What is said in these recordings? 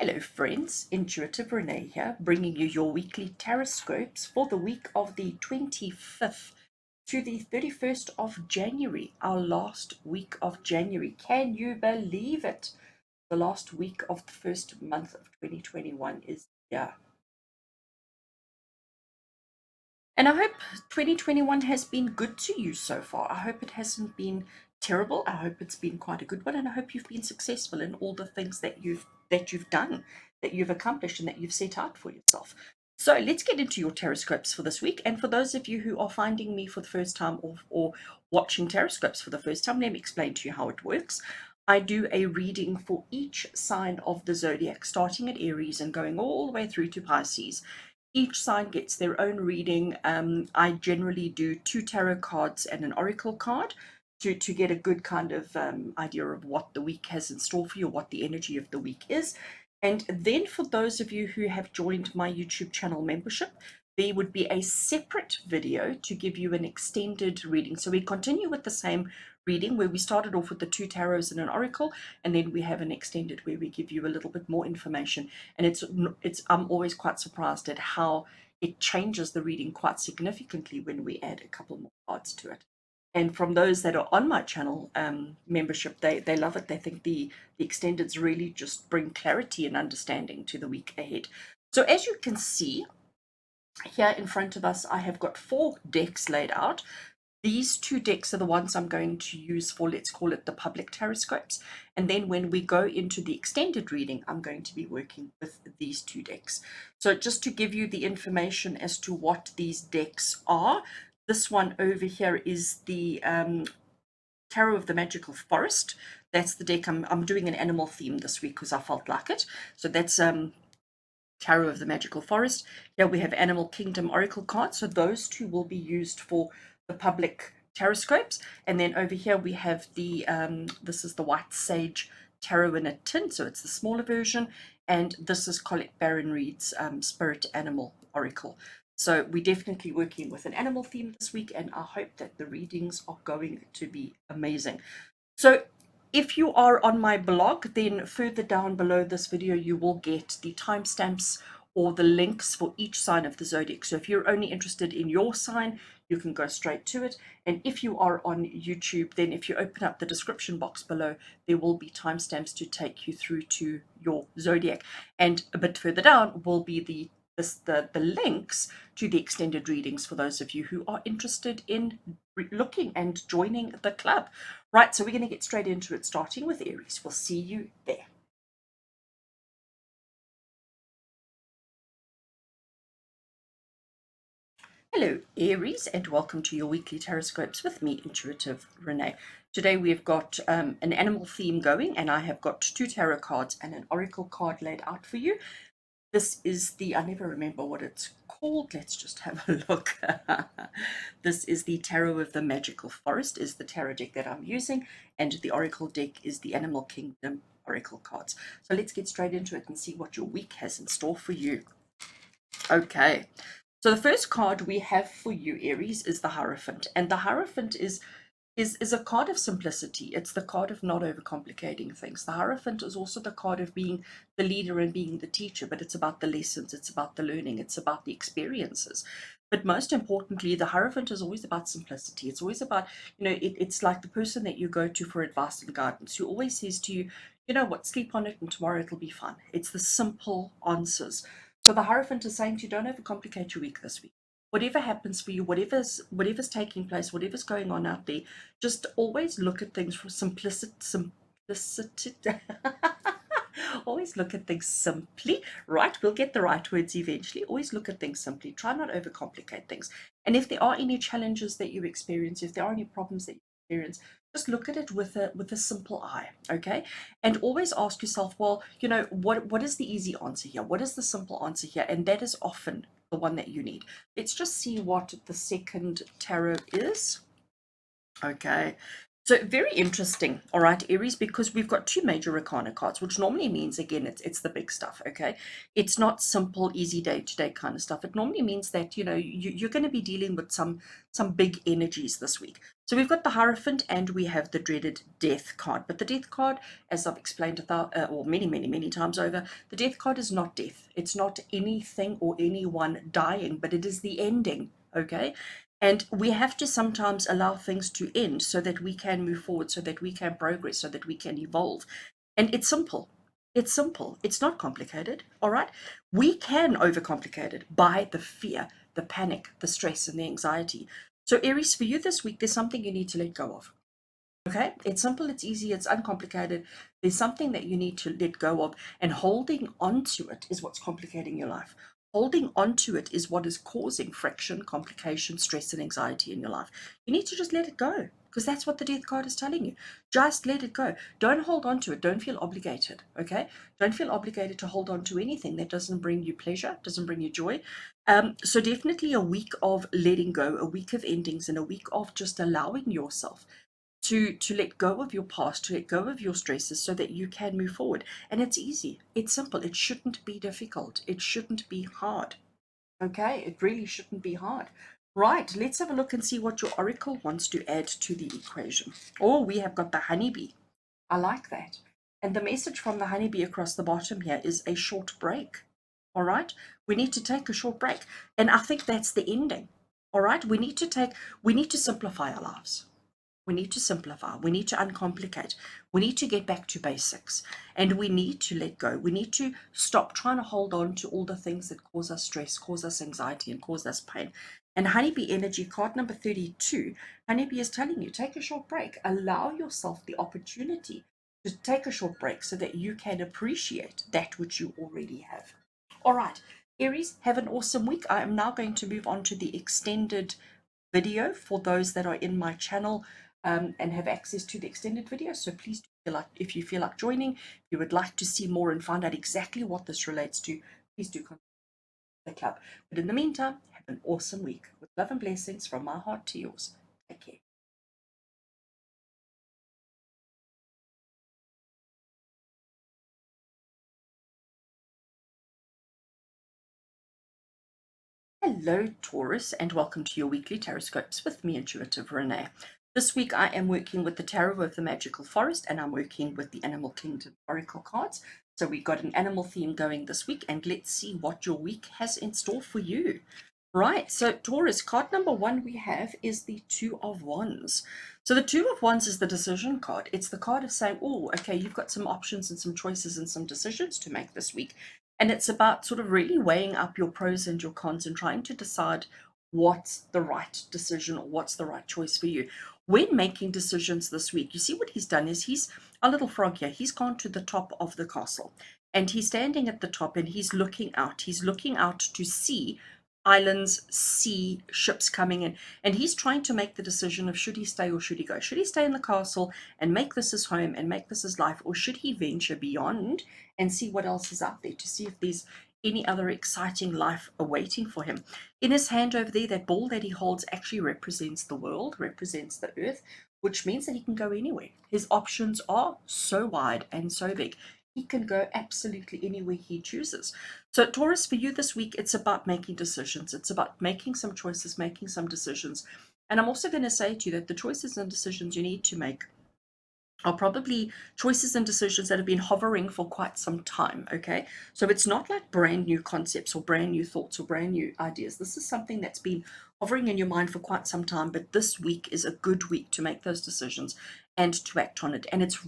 Hello friends, Intuitive Rene here, bringing you your weekly TarotScopes for the week of the 25th to the 31st of January, our last week of January. Can you believe it? The last week of the first month of 2021 is here. And I hope 2021 has been good to you so far. I hope it hasn't been terrible. I hope it's been quite a good one, and I hope you've been successful in all the things that you've done, that you've accomplished, and that you've set out for yourself. So let's get into your taroscopes for this week. And for those of you who are finding me for the first time or watching taroscopes for the first time, let me explain to you how it works. I do a reading for each sign of the zodiac, starting at Aries and going all the way through to Pisces. Each sign gets their own reading. I generally do 2 tarot cards and an oracle card to get a good kind of idea of what the week has in store for you, what the energy of the week is. And then for those of you who have joined my YouTube channel membership, there would be a separate video to give you an extended reading. So we continue with the same reading where we started off with the 2 tarots and an oracle, and then we have an extended where we give you a little bit more information. And I'm always quite surprised at how it changes the reading quite significantly when we add a couple more cards to it. And from those that are on my channel membership, they love it. They think the extendeds really just bring clarity and understanding to the week ahead. So as you can see here in front of us, I have got 4 decks laid out. These 2 decks are the ones I'm going to use for, let's call it, the public taroscopes. And then when we go into the extended reading, I'm going to be working with these 2 decks. So just to give you the information as to what these decks are, this one over here is the Tarot of the Magical Forest. That's the deck. I'm doing an animal theme this week because I felt like it. So that's Tarot of the Magical Forest. Here we have Animal Kingdom Oracle cards. So those 2 will be used for the public taroscopes. And then over here we have the, this is the White Sage Tarot in a tin. So it's the smaller version. And this is Colette Baron Reed's Spirit Animal Oracle. So we're definitely working with an animal theme this week, and I hope that the readings are going to be amazing. So if you are on my blog, then further down below this video, you will get the timestamps or the links for each sign of the zodiac. So if you're only interested in your sign, you can go straight to it. And if you are on YouTube, then if you open up the description box below, there will be timestamps to take you through to your zodiac. And a bit further down will be the links to the extended readings for those of you who are interested in looking and joining the club. Right, so we're going to get straight into it, starting with Aries. We'll see you there. Hello, Aries, and welcome to your weekly taroscopes with me, Intuitive Rene. Today we've got an animal theme going, and I have got 2 tarot cards and an oracle card laid out for you. This is the, I never remember what it's called. Let's just have a look. This is the Tarot of the Magical Forest, is the tarot deck that I'm using, and the Oracle deck is the Animal Kingdom Oracle cards. So let's get straight into it and see what your week has in store for you. Okay, so the first card we have for you, Aries, is the Hierophant, and the Hierophant is a card of simplicity. It's the card of not overcomplicating things. The Hierophant is also the card of being the leader and being the teacher, but it's about the lessons, it's about the learning, it's about the experiences. But most importantly, the Hierophant is always about simplicity. It's always about, it's like the person that you go to for advice and guidance, who always says to you, you know what, sleep on it and tomorrow it'll be fun. It's the simple answers. So the Hierophant is saying to you, don't overcomplicate your week this week. Whatever happens for you, whatever's taking place, whatever's going on out there, just always look at things from simplicity. Always look at things simply, right? We'll get the right words eventually. Always look at things simply. Try not overcomplicate things. And if there are any challenges that you experience, if there are any problems that you experience, just look at it with a simple eye, okay? And always ask yourself, well, what is the easy answer here? What is the simple answer here? And that is often the one that you need. Let's just see what the second tarot is. Okay, So very interesting, all right, Aries, because we've got two major arcana cards, which normally means, again, it's the big stuff, okay? It's not simple, easy day-to-day kind of stuff. It normally means that, you're going to be dealing with some big energies this week. So we've got the Hierophant and we have the dreaded Death card. But the Death card, as I've explained or many, many, many times over, the Death card is not death. It's not anything or anyone dying, but it is the ending, okay? And we have to sometimes allow things to end so that we can move forward, so that we can progress, so that we can evolve. And it's simple. It's simple. It's not complicated. All right. We can overcomplicate it by the fear, the panic, the stress, and the anxiety. So, Aries, for you this week, there's something you need to let go of. Okay, it's simple, it's easy, it's uncomplicated. There's something that you need to let go of, and holding on to it is what's complicating your life. Holding on to it is what is causing friction, complication, stress, and anxiety in your life. You need to just let it go, because that's what the Death card is telling you. Just let it go. Don't hold on to it. Don't feel obligated. Okay, don't feel obligated to hold on to anything that doesn't bring you pleasure, doesn't bring you joy. So definitely a week of letting go, a week of endings, and a week of just allowing yourself to let go of your past, to let go of your stresses so that you can move forward. And it's easy, it's simple, it shouldn't be difficult, it shouldn't be hard. Okay, it really shouldn't be hard. Right, let's have a look and see what your oracle wants to add to the equation. Oh, we have got the honeybee. I like that. And the message from the honeybee across the bottom here is a short break. All right, we need to take a short break, and I think that's the ending. All right, we need to simplify our lives. We need to simplify. We need to uncomplicate. We need to get back to basics. And we need to let go. We need to stop trying to hold on to all the things that cause us stress, cause us anxiety, and cause us pain. And Honeybee Energy, card number 32, Honeybee is telling you, take a short break. Allow yourself the opportunity to take a short break so that you can appreciate that which you already have. All right, Aries, have an awesome week. I am now going to move on to the extended video for those that are in my channel and have access to the extended video. So please do feel like, if you feel like joining, if you would like to see more and find out exactly what this relates to, please do contact the club. But in the meantime, have an awesome week with love and blessings from my heart to yours. Take care. Hello, Taurus, and welcome to your weekly TarotScopes with me, Intuitive Rene. This week I am working with the Tarot of the Magical Forest, and I'm working with the Animal Kingdom Oracle cards. So we've got an animal theme going this week, and let's see what your week has in store for you. Right, so Taurus, card number one we have is the Two of Wands. So the Two of Wands is the decision card. It's the card of saying, oh, okay, you've got some options and some choices and some decisions to make this week. And it's about sort of really weighing up your pros and your cons and trying to decide what's the right decision or what's the right choice for you. When making decisions this week, you see what he's done is he's a little frog here. He's gone to the top of the castle and he's standing at the top and he's looking out. He's looking out to see islands, sea, ships coming in, and he's trying to make the decision of should he stay or should he go. Should he stay in the castle and make this his home and make this his life, or should he venture beyond and see what else is out there, to see if there's any other exciting life awaiting for him. In his hand over there, that ball that he holds actually represents the world, represents the earth, which means that he can go anywhere. His options are so wide and so big. He can go absolutely anywhere he chooses. So, Taurus, for you this week, it's about making decisions. It's about making some choices, making some decisions. And I'm also going to say to you that the choices and decisions you need to make are probably choices and decisions that have been hovering for quite some time. Okay, so it's not like brand new concepts or brand new thoughts or brand new ideas. This is something that's been hovering in your mind for quite some time, but this week is a good week to make those decisions and to act on it. And it's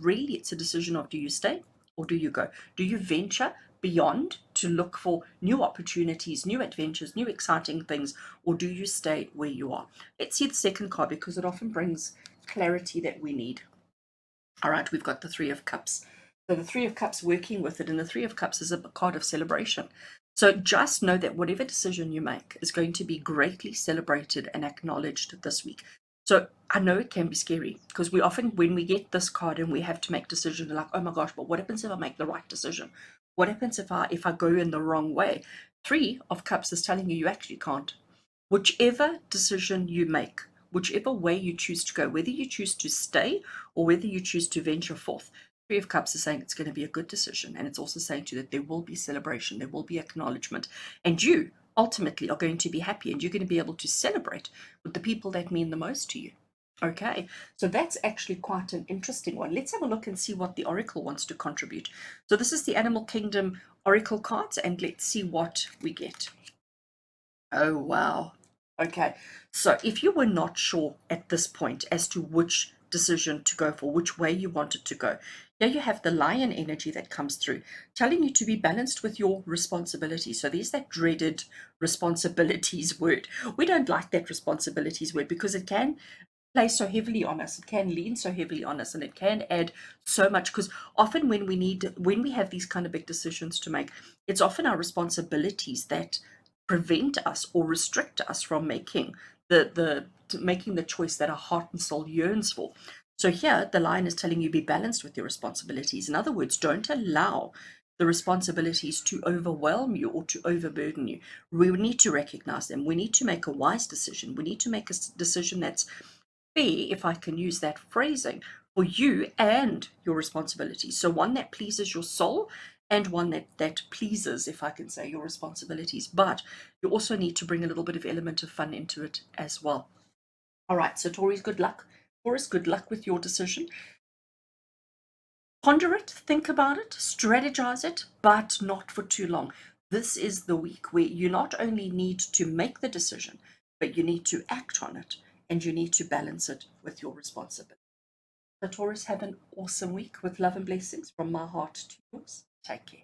a decision of, do you stay or do you go? Do you venture beyond to look for new opportunities, new adventures, new exciting things, or do you stay where you are? Let's see the second card, because it often brings clarity that we need. All right, we've got the Three of Cups. So the Three of Cups working with it, and the Three of Cups is a card of celebration. So just know that whatever decision you make is going to be greatly celebrated and acknowledged this week. So I know it can be scary, because we often, when we get this card and we have to make decisions, we're like, oh my gosh, but what happens if I make the right decision? What happens if I go in the wrong way? Three of Cups is telling you you actually can't. Whichever decision you make whichever way you choose to go, whether you choose to stay or whether you choose to venture forth. Three of Cups is saying it's going to be a good decision, and it's also saying to you that there will be celebration, there will be acknowledgement, and you ultimately are going to be happy, and you're going to be able to celebrate with the people that mean the most to you. Okay, so that's actually quite an interesting one. Let's have a look and see what the Oracle wants to contribute. So this is the Animal Kingdom Oracle cards, and let's see what we get. Oh, wow. Okay, so if you were not sure at this point as to which decision to go for, which way you wanted to go, here you have the lion energy that comes through, telling you to be balanced with your responsibilities. So there's that dreaded responsibilities word. We don't like that responsibilities word because it can play so heavily on us, it can lean so heavily on us, and it can add so much, because often when we have these kind of big decisions to make, it's often our responsibilities that prevent us or restrict us from making making the choice that our heart and soul yearns for. So here the lion is telling you be balanced with your responsibilities. In other words, don't allow the responsibilities to overwhelm you or to overburden you. We need to recognize them. We need to make a wise decision. We need to make a decision that's fair, if I can use that phrasing, for you and your responsibilities. So one that pleases your soul and one that pleases, if I can say, your responsibilities. But you also need to bring a little bit of element of fun into it as well. All right, so Taurus, good luck. Taurus, good luck with your decision. Ponder it, think about it, strategize it, but not for too long. This is the week where you not only need to make the decision, but you need to act on it, and you need to balance it with your responsibility. So Taurus, have an awesome week with love and blessings from my heart to yours. Take care.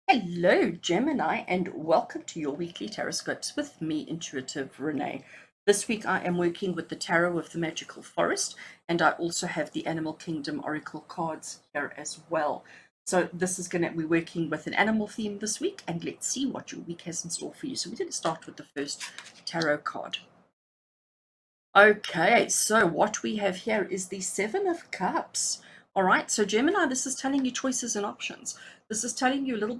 Hello, Gemini, and welcome to your weekly TarotScopes with me, Intuitive Rene. This week I am working with the Tarot of the Magical Forest, and I also have the Animal Kingdom Oracle cards here as well. So this is going to be working with an animal theme this week, and let's see what your week has in store for you. So we're going to start with the first tarot card. Okay, so what we have here is the Seven of Cups. All right, so Gemini, this is telling you choices and options. This is telling you a little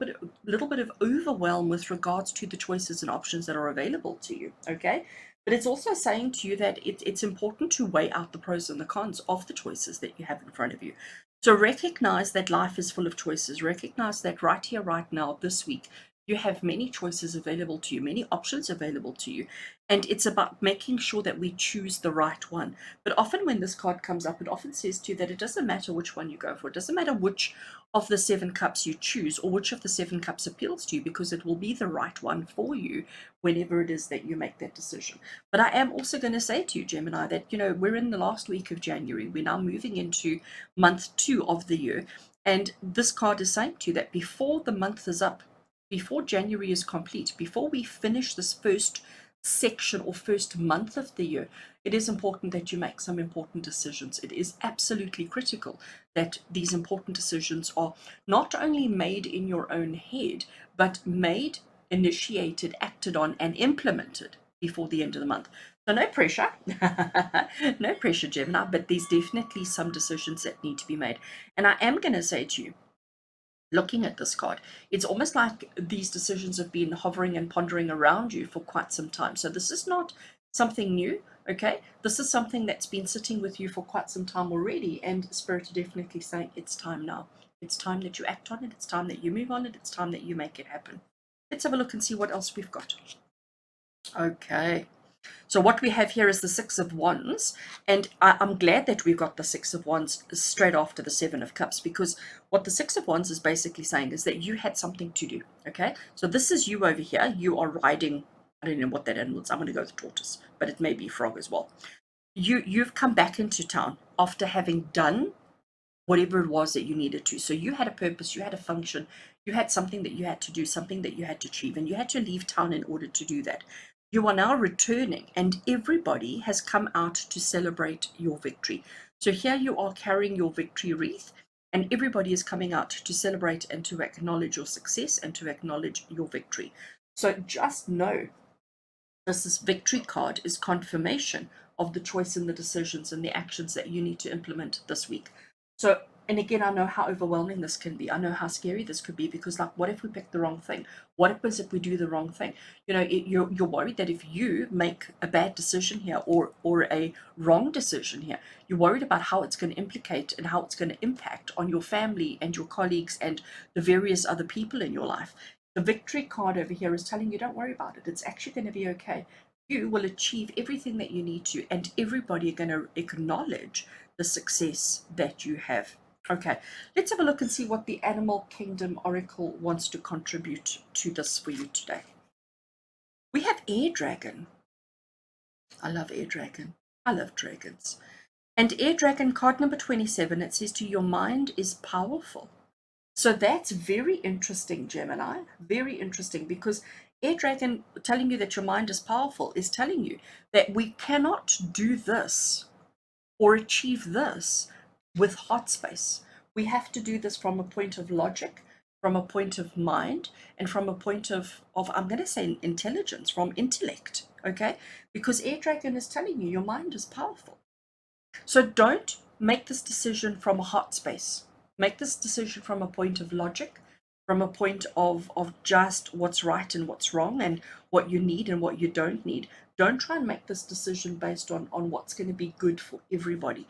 bit of overwhelm with regards to the choices and options that are available to you. Okay, but it's also saying to you that it's important to weigh out the pros and the cons of the choices that you have in front of you. So recognize that life is full of choices. Recognize that right here, right now, this week, you have many choices available to you, many options available to you. And it's about making sure that we choose the right one. But often when this card comes up, it often says to you that it doesn't matter which one you go for. It doesn't matter which of the seven cups you choose or which of the seven cups appeals to you, because it will be the right one for you whenever it is that you make that decision. But I am also going to say to you, Gemini, that, we're in the last week of January. We're now moving into month 2 of the year. And this card is saying to you that before the month is up, before January is complete, before we finish this first section or first month of the year, it is important that you make some important decisions. It is absolutely critical that these important decisions are not only made in your own head, but made, initiated, acted on, and implemented before the end of the month. So no pressure, no pressure, Gemini, but there's definitely some decisions that need to be made. And I am going to say to you, looking at this card, it's almost like these decisions have been hovering and pondering around you for quite some time. So this is not something new, okay? This is something that's been sitting with you for quite some time already, and Spirit are definitely saying it's time now. It's time that you act on it. It's time that you move on it. It's time that you make it happen. Let's have a look and see what else we've got. Okay. So what we have here is the Six of Wands, and I'm glad that we've got the Six of Wands straight after the Seven of Cups, because what the Six of Wands is basically saying is that you had something to do, okay? So this is you over here. You are riding, I don't know what that animal is. I'm going to go with tortoise, but it may be frog as well. You've come back into town after having done whatever it was that you needed to. So you had a purpose, you had a function, you had something that you had to do, something that you had to achieve, and you had to leave town in order to do that. You are now returning, and everybody has come out to celebrate your victory. So here you are carrying your victory wreath, and everybody is coming out to celebrate and to acknowledge your success and to acknowledge your victory. So just know this victory card is confirmation of the choice and the decisions and the actions that you need to implement this week. So, and again, I know how overwhelming this can be. I know how scary this could be, because, like, what if we pick the wrong thing? What happens if we do the wrong thing? You know, you're worried that if you make a bad decision here, or a wrong decision here, you're worried about how it's going to implicate and how it's going to impact on your family and your colleagues and the various other people in your life. The victory card over here is telling you, don't worry about it. It's actually going to be okay. You will achieve everything that you need to, and everybody are going to acknowledge the success that you have. Okay, let's have a look and see what the Animal Kingdom Oracle wants to contribute to this for you today. We have Air Dragon. I love Air Dragon. I love dragons. And Air Dragon card number 27, it says to you, your mind is powerful. So that's very interesting, Gemini. Very interesting, because Air Dragon telling you that your mind is powerful is telling you that we cannot do this or achieve this with heart space. We have to do this from a point of logic, from a point of mind, and from a point of I'm going to say intelligence, from intellect, okay? Because Air Dragon is telling you your mind is powerful. So don't make this decision from a heart space. Make this decision from a point of logic, from a point of just what's right and what's wrong, and what you need and what you don't need. Don't try and make this decision based on what's going to be good for everybody.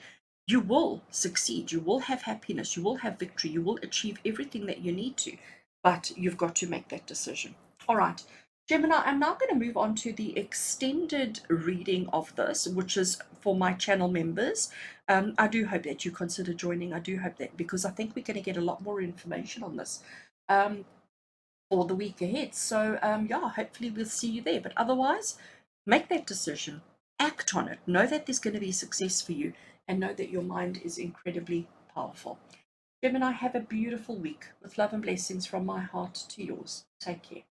You will succeed. You will have happiness. You will have victory. You will achieve everything that you need to, but you've got to make that decision. All right, Gemini, I'm now going to move on to the extended reading of this, which is for my channel members. I do hope that you consider joining. I do hope that, because I think we're going to get a lot more information on this for the week ahead. So yeah, hopefully we'll see you there. But otherwise, make that decision, act on it, know that there's going to be success for you, and know that your mind is incredibly powerful. Gemini, have a beautiful week with love and blessings from my heart to yours. Take care.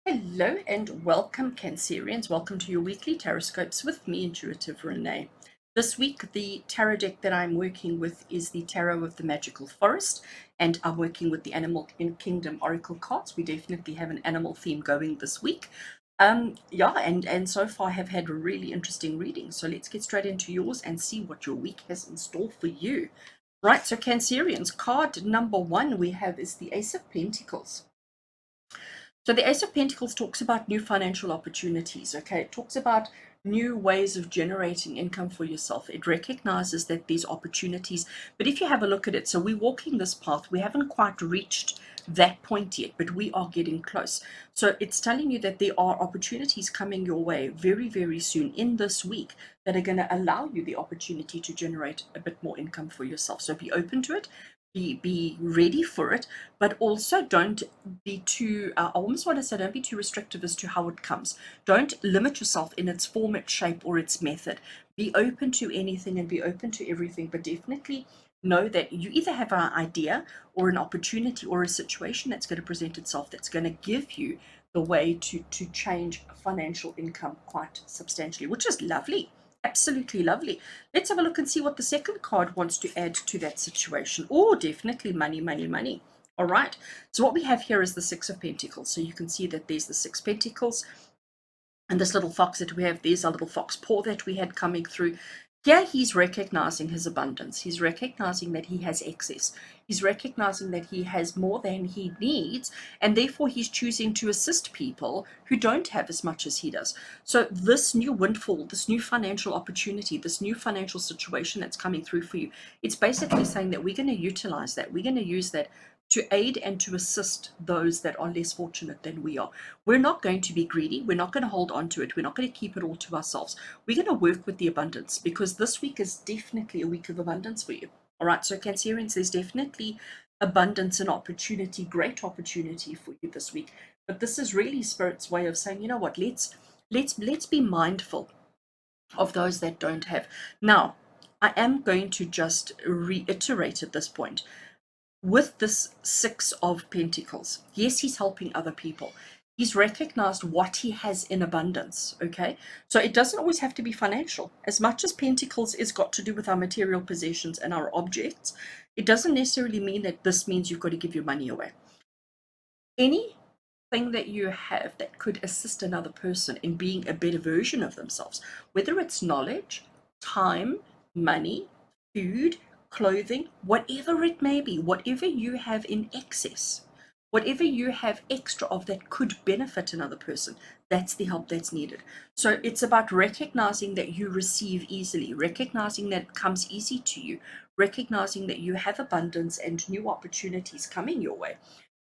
Hello and welcome, Cancerians. Welcome to your weekly TarotScopes with me, Intuitive Rene. This week, the tarot deck that I'm working with is the Tarot of the Magical Forest, and I'm working with the Animal Kingdom Oracle cards. We definitely have an animal theme going this week. Yeah, and so far have had really interesting readings. So let's get straight into yours and see what your week has in store for you. Right, so Cancerians, card number 1 we have is the Ace of Pentacles. So the Ace of Pentacles talks about new financial opportunities, okay? It talks about new ways of generating income for yourself. It recognizes that these opportunities, but if you have a look at it, so we're walking this path, we haven't quite reached that point yet, but we are getting close. So it's telling you that there are opportunities coming your way very, very soon in this week that are going to allow you the opportunity to generate a bit more income for yourself. So be open to it. Be ready for it, but also don't be too, I almost want to say, don't be too restrictive as to how it comes. Don't limit yourself in its form, its shape, or its method. Be open to anything and be open to everything, but definitely know that you either have an idea or an opportunity or a situation that's going to present itself that's going to give you the way to change financial income quite substantially, which is lovely. Absolutely lovely. Let's have a look and see what the second card wants to add to that situation. Oh, definitely money, money, money. All right. So what we have here is the Six of Pentacles. So you can see that there's the Six Pentacles. And this little fox that we have, there's our little fox paw that we had coming through. Here he's recognizing his abundance. He's recognizing that he has excess. He's recognizing that he has more than he needs, and therefore he's choosing to assist people who don't have as much as he does. So this new windfall, this new financial opportunity, this new financial situation that's coming through for you, it's basically saying that we're going to utilize that. We're going to use that to aid and to assist those that are less fortunate than we are. We're not going to be greedy. We're not going to hold on to it. We're not going to keep it all to ourselves. We're going to work with the abundance, because this week is definitely a week of abundance for you. All right, so Cancerians, there's definitely abundance and opportunity, great opportunity for you this week. But this is really Spirit's way of saying, you know what, let's be mindful of those that don't have. Now, I am going to just reiterate at this point, with this Six of Pentacles, yes, he's helping other people. He's recognized what he has in abundance. Okay, so it doesn't always have to be financial. As much as Pentacles is got to do with our material possessions and our objects, it doesn't necessarily mean that this means you've got to give your money away. Anything that you have that could assist another person in being a better version of themselves, whether it's knowledge, time, money, food, clothing, whatever it may be, whatever you have in excess, whatever you have extra of that could benefit another person, that's the help that's needed. So it's about recognizing that you receive easily, recognizing that it comes easy to you, recognizing that you have abundance and new opportunities coming your way,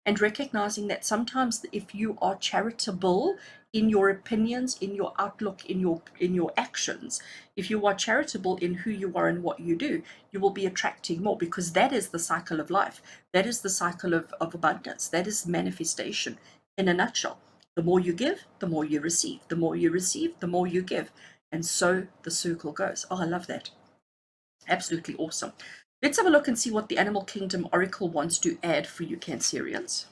and recognizing that sometimes if you are charitable in your opinions, in your outlook, in your actions, if you are charitable in who you are and what you do, you will be attracting more, because that is the cycle of life. That is the cycle of abundance. That is manifestation in a nutshell. The more you give, the more you receive. The more you receive, the more you give. And so the circle goes. Oh, I love that. Absolutely awesome. Let's have a look and see what the Animal Kingdom Oracle wants to add for you, Cancerians.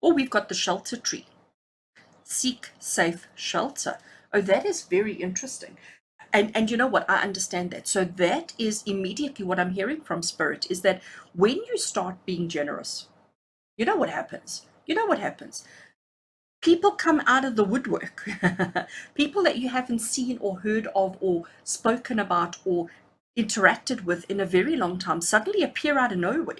Oh, we've got the shelter tree. Seek safe shelter. Oh, that is very interesting. And you know what? I understand that. So that is immediately what I'm hearing from Spirit, is that when you start being generous, you know what happens? You know what happens? People come out of the woodwork. People that you haven't seen or heard of or spoken about or interacted with in a very long time suddenly appear out of nowhere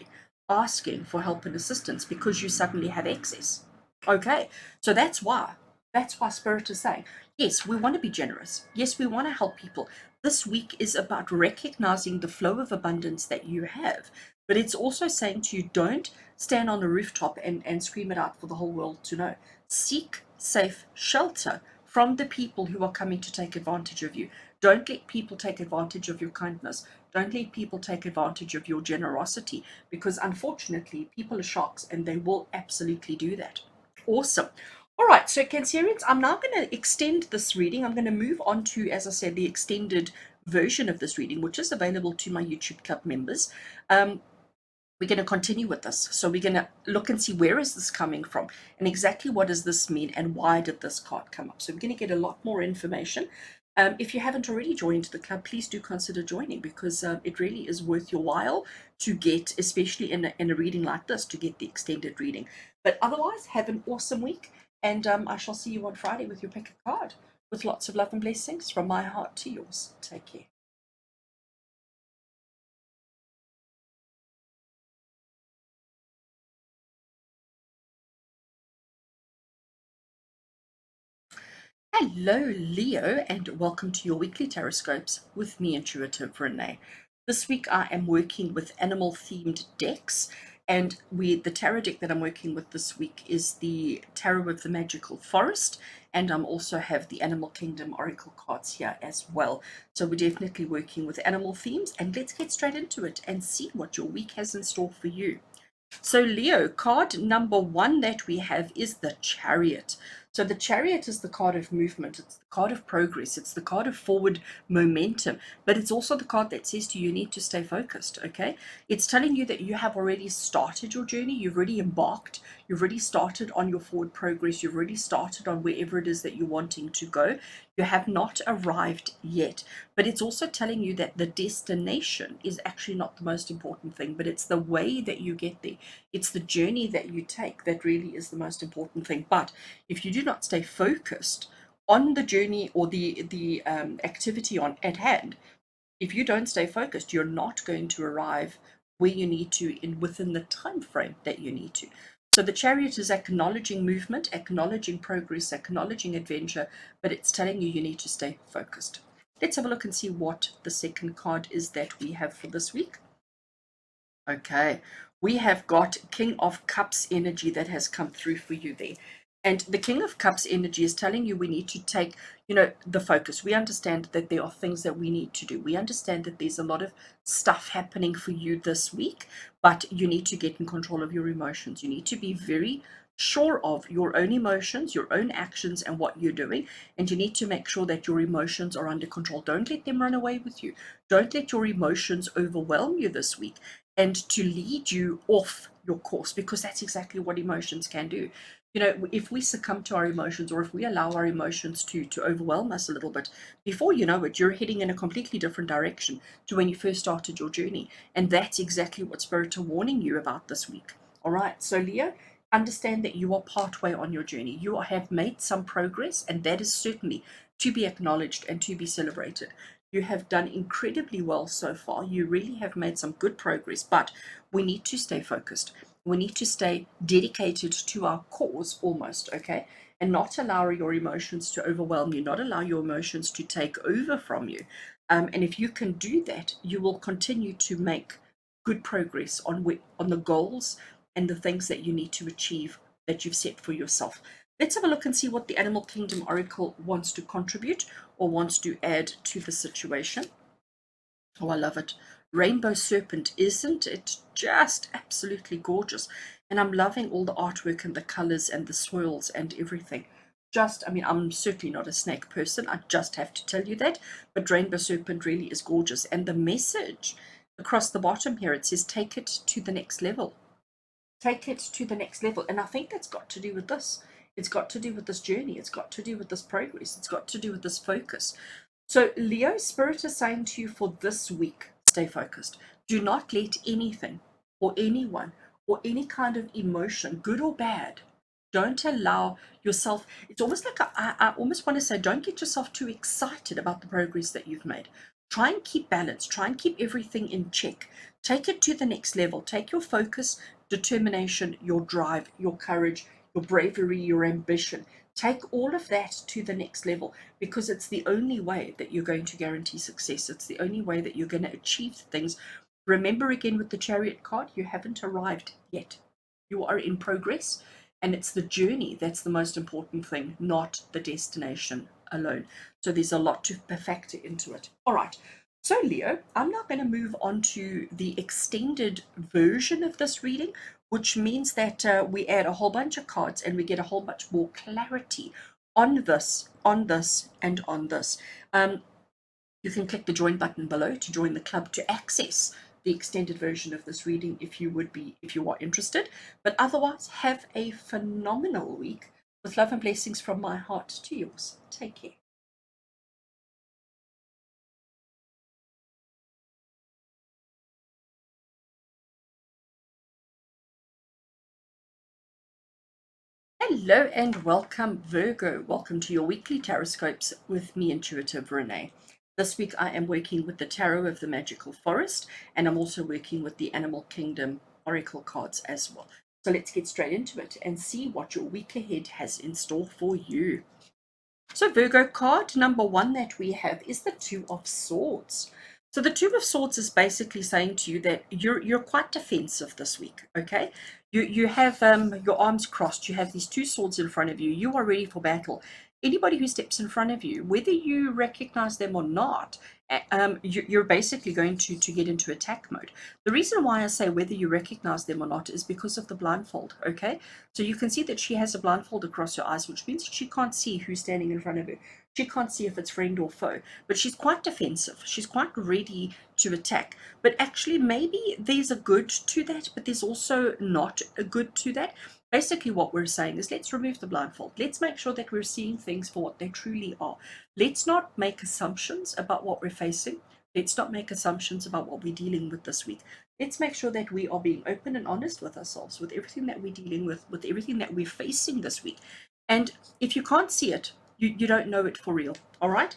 asking for help and assistance because you suddenly have access. Okay, so that's why. That's why Spirit is saying, yes, we want to be generous. Yes, we want to help people. This week is about recognizing the flow of abundance that you have. But it's also saying to you, don't stand on the rooftop and scream it out for the whole world to know. Seek safe shelter from the people who are coming to take advantage of you. Don't let people take advantage of your kindness. Don't let people take advantage of your generosity, because unfortunately, people are sharks and they will absolutely do that. Awesome. All right, so Cancerians, I'm now going to extend this reading. I'm going to move on to, as I said, the extended version of this reading, which is available to my YouTube Club members. We're going to continue with this. So we're going to look and see, where is this coming from and exactly what does this mean and why did this card come up. So we're going to get a lot more information. If you haven't already joined the club, please do consider joining, because it really is worth your while to get, especially in a reading like this, to get the extended reading. But otherwise, have an awesome week, and I shall see you on Friday with your pick a card. With lots of love and blessings from my heart to yours. Take care. Hello, Leo, and welcome to your weekly TarotScopes with me, Intuitive Rene. This week I am working with animal-themed decks, and the tarot deck that I'm working with this week is the Tarot of the Magical Forest, and I'm also have the Animal Kingdom Oracle cards here as well. So we're definitely working with animal themes, and let's get straight into it and see what your week has in store for you. So Leo, card number one that we have is the Chariot. So the Chariot is the card of movement. It's the card of progress. It's the card of forward momentum. But it's also the card that says to you, you need to stay focused, okay? It's telling you that you have already started your journey. You've already embarked. You've already started on your forward progress. You've already started on wherever it is that you're wanting to go. You have not arrived yet. But it's also telling you that the destination is actually not the most important thing, but it's the way that you get there. It's the journey that you take that really is the most important thing. But if you do not stay focused on the journey or the activity on at hand, if you don't stay focused, you're not going to arrive where you need to within the time frame that you need to. So the Chariot is acknowledging movement, acknowledging progress, acknowledging adventure, but it's telling you you need to stay focused. Let's have a look and see what the second card is that we have for this week. Okay, we have got King of Cups energy that has come through for you there. And the King of Cups energy is telling you we need to take, the focus. We understand that there are things that we need to do. We understand that there's a lot of stuff happening for you this week, but you need to get in control of your emotions. You need to be very sure of your own emotions, your own actions, and what you're doing. And you need to make sure that your emotions are under control. Don't let them run away with you. Don't let your emotions overwhelm you this week and to lead you off your course, because that's exactly what emotions can do. You know, if we succumb to our emotions, or if we allow our emotions to overwhelm us a little bit, before you know it, you're heading in a completely different direction to when you first started your journey. And that's exactly what Spirit are warning you about this week. All right, so Leo, understand that you are partway on your journey. You have made some progress, and that is certainly to be acknowledged and to be celebrated. You have done incredibly well so far. You really have made some good progress, but we need to stay focused. We need to stay dedicated to our cause almost, okay? And not allow your emotions to overwhelm you, not allow your emotions to take over from you. And if you can do that, you will continue to make good progress on the goals and the things that you need to achieve that you've set for yourself. Let's have a look and see what the Animal Kingdom Oracle wants to contribute or wants to add to the situation. Oh, I love it. Rainbow Serpent, isn't it just absolutely gorgeous? And I'm loving all the artwork and the colors and the swirls and everything. Just, I mean, I'm certainly not a snake person. I just have to tell you that. But Rainbow Serpent really is gorgeous. And the message across the bottom here, it says, take it to the next level. Take it to the next level. And I think that's got to do with this. It's got to do with this journey. It's got to do with this progress. It's got to do with this focus. So Leo, Spirit is saying to you for this week, stay focused. Do not let anything or anyone or any kind of emotion, good or bad, don't allow yourself. It's almost like I almost want to say, don't get yourself too excited about the progress that you've made. Try and keep balance. Try and keep everything in check. Take it to the next level. Take your focus, determination, your drive, your courage, your bravery, your ambition. Take all of that to the next level, because it's the only way that you're going to guarantee success. It's the only way that you're going to achieve things. Remember, again, with the Chariot card, you haven't arrived yet. You are in progress, and it's the journey that's the most important thing, not the destination alone. So there's a lot to factor into it. All right. So, Leo, I'm now going to move on to the extended version of this reading, which means that we add a whole bunch of cards and we get a whole bunch more clarity on this, and on this. You can click the join button below to join the club to access the extended version of this reading if you are interested. But otherwise, have a phenomenal week with love and blessings from my heart to yours. Take care. Hello and welcome, Virgo. Welcome to your weekly TarotScopes with me, Intuitive Rene. This week I am working with the Tarot of the Magical Forest, and I'm also working with the Animal Kingdom Oracle cards as well. So let's get straight into it and see what your week ahead has in store for you. So Virgo, card number one that we have is the Two of Swords. So the Two of Swords is basically saying to you that you're quite defensive this week, okay? You have your arms crossed, you have these two swords in front of you, you are ready for battle. Anybody who steps in front of you, whether you recognize them or not, you're basically going to get into attack mode. The reason why I say whether you recognize them or not is because of the blindfold, okay? So you can see that she has a blindfold across her eyes, which means she can't see who's standing in front of her. She can't see if it's friend or foe, but she's quite defensive. She's quite ready to attack. But actually, maybe there's a good to that, but there's also not a good to that. Basically, what we're saying is let's remove the blindfold. Let's make sure that we're seeing things for what they truly are. Let's not make assumptions about what we're facing. Let's not make assumptions about what we're dealing with this week. Let's make sure that we are being open and honest with ourselves, with everything that we're dealing with everything that we're facing this week. And if you can't see it, you don't know it for real. All right.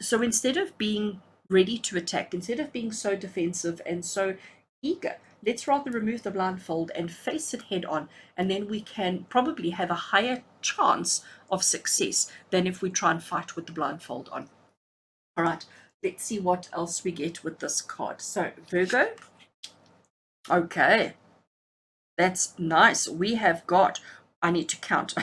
So instead of being ready to attack, instead of being so defensive and so eager, let's rather remove the blindfold and face it head on, and then we can probably have a higher chance of success than if we try and fight with the blindfold on. All right, let's see what else we get with this card. So Virgo, okay, that's nice. We have got, I need to count.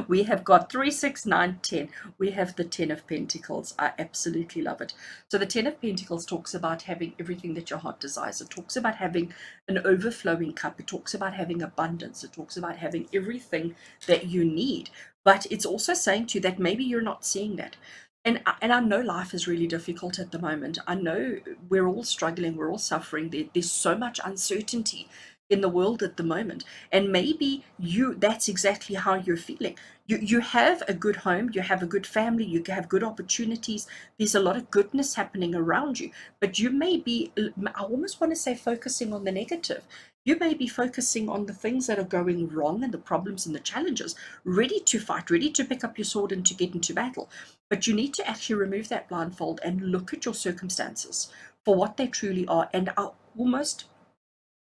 We have got 3, 6, 9, 10. We have the 10 of Pentacles. I absolutely love it. So the 10 of Pentacles talks about having everything that your heart desires. It talks about having an overflowing cup. It talks about having abundance. It talks about having everything that you need. But it's also saying to you that maybe you're not seeing that. And I know life is really difficult at the moment. I know we're all struggling. We're all suffering. There's so much uncertainty. in the world at the moment. And maybe that's exactly how you're feeling. You have a good home, you have a good family, you have good opportunities, there's a lot of goodness happening around you, but you may be, I almost want to say, focusing on the negative. You may be focusing on the things that are going wrong and the problems and the challenges, ready to fight, ready to pick up your sword and to get into battle. But you need to actually remove that blindfold and look at your circumstances for what they truly are. And almost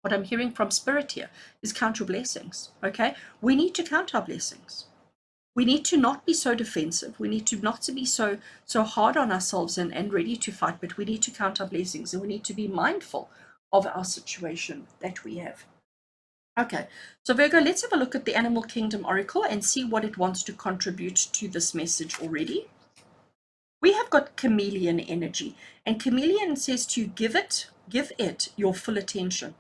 what I'm hearing from spirit here is count your blessings. Okay, we need to count our blessings. We need to not be so defensive. We need to not to be so hard on ourselves and ready to fight, but we need to count our blessings, and we need to be mindful of our situation that we have. Okay, so Virgo, let's have a look at the Animal Kingdom Oracle and see what it wants to contribute to this message already. We have got chameleon energy, and chameleon says to give it your full attention.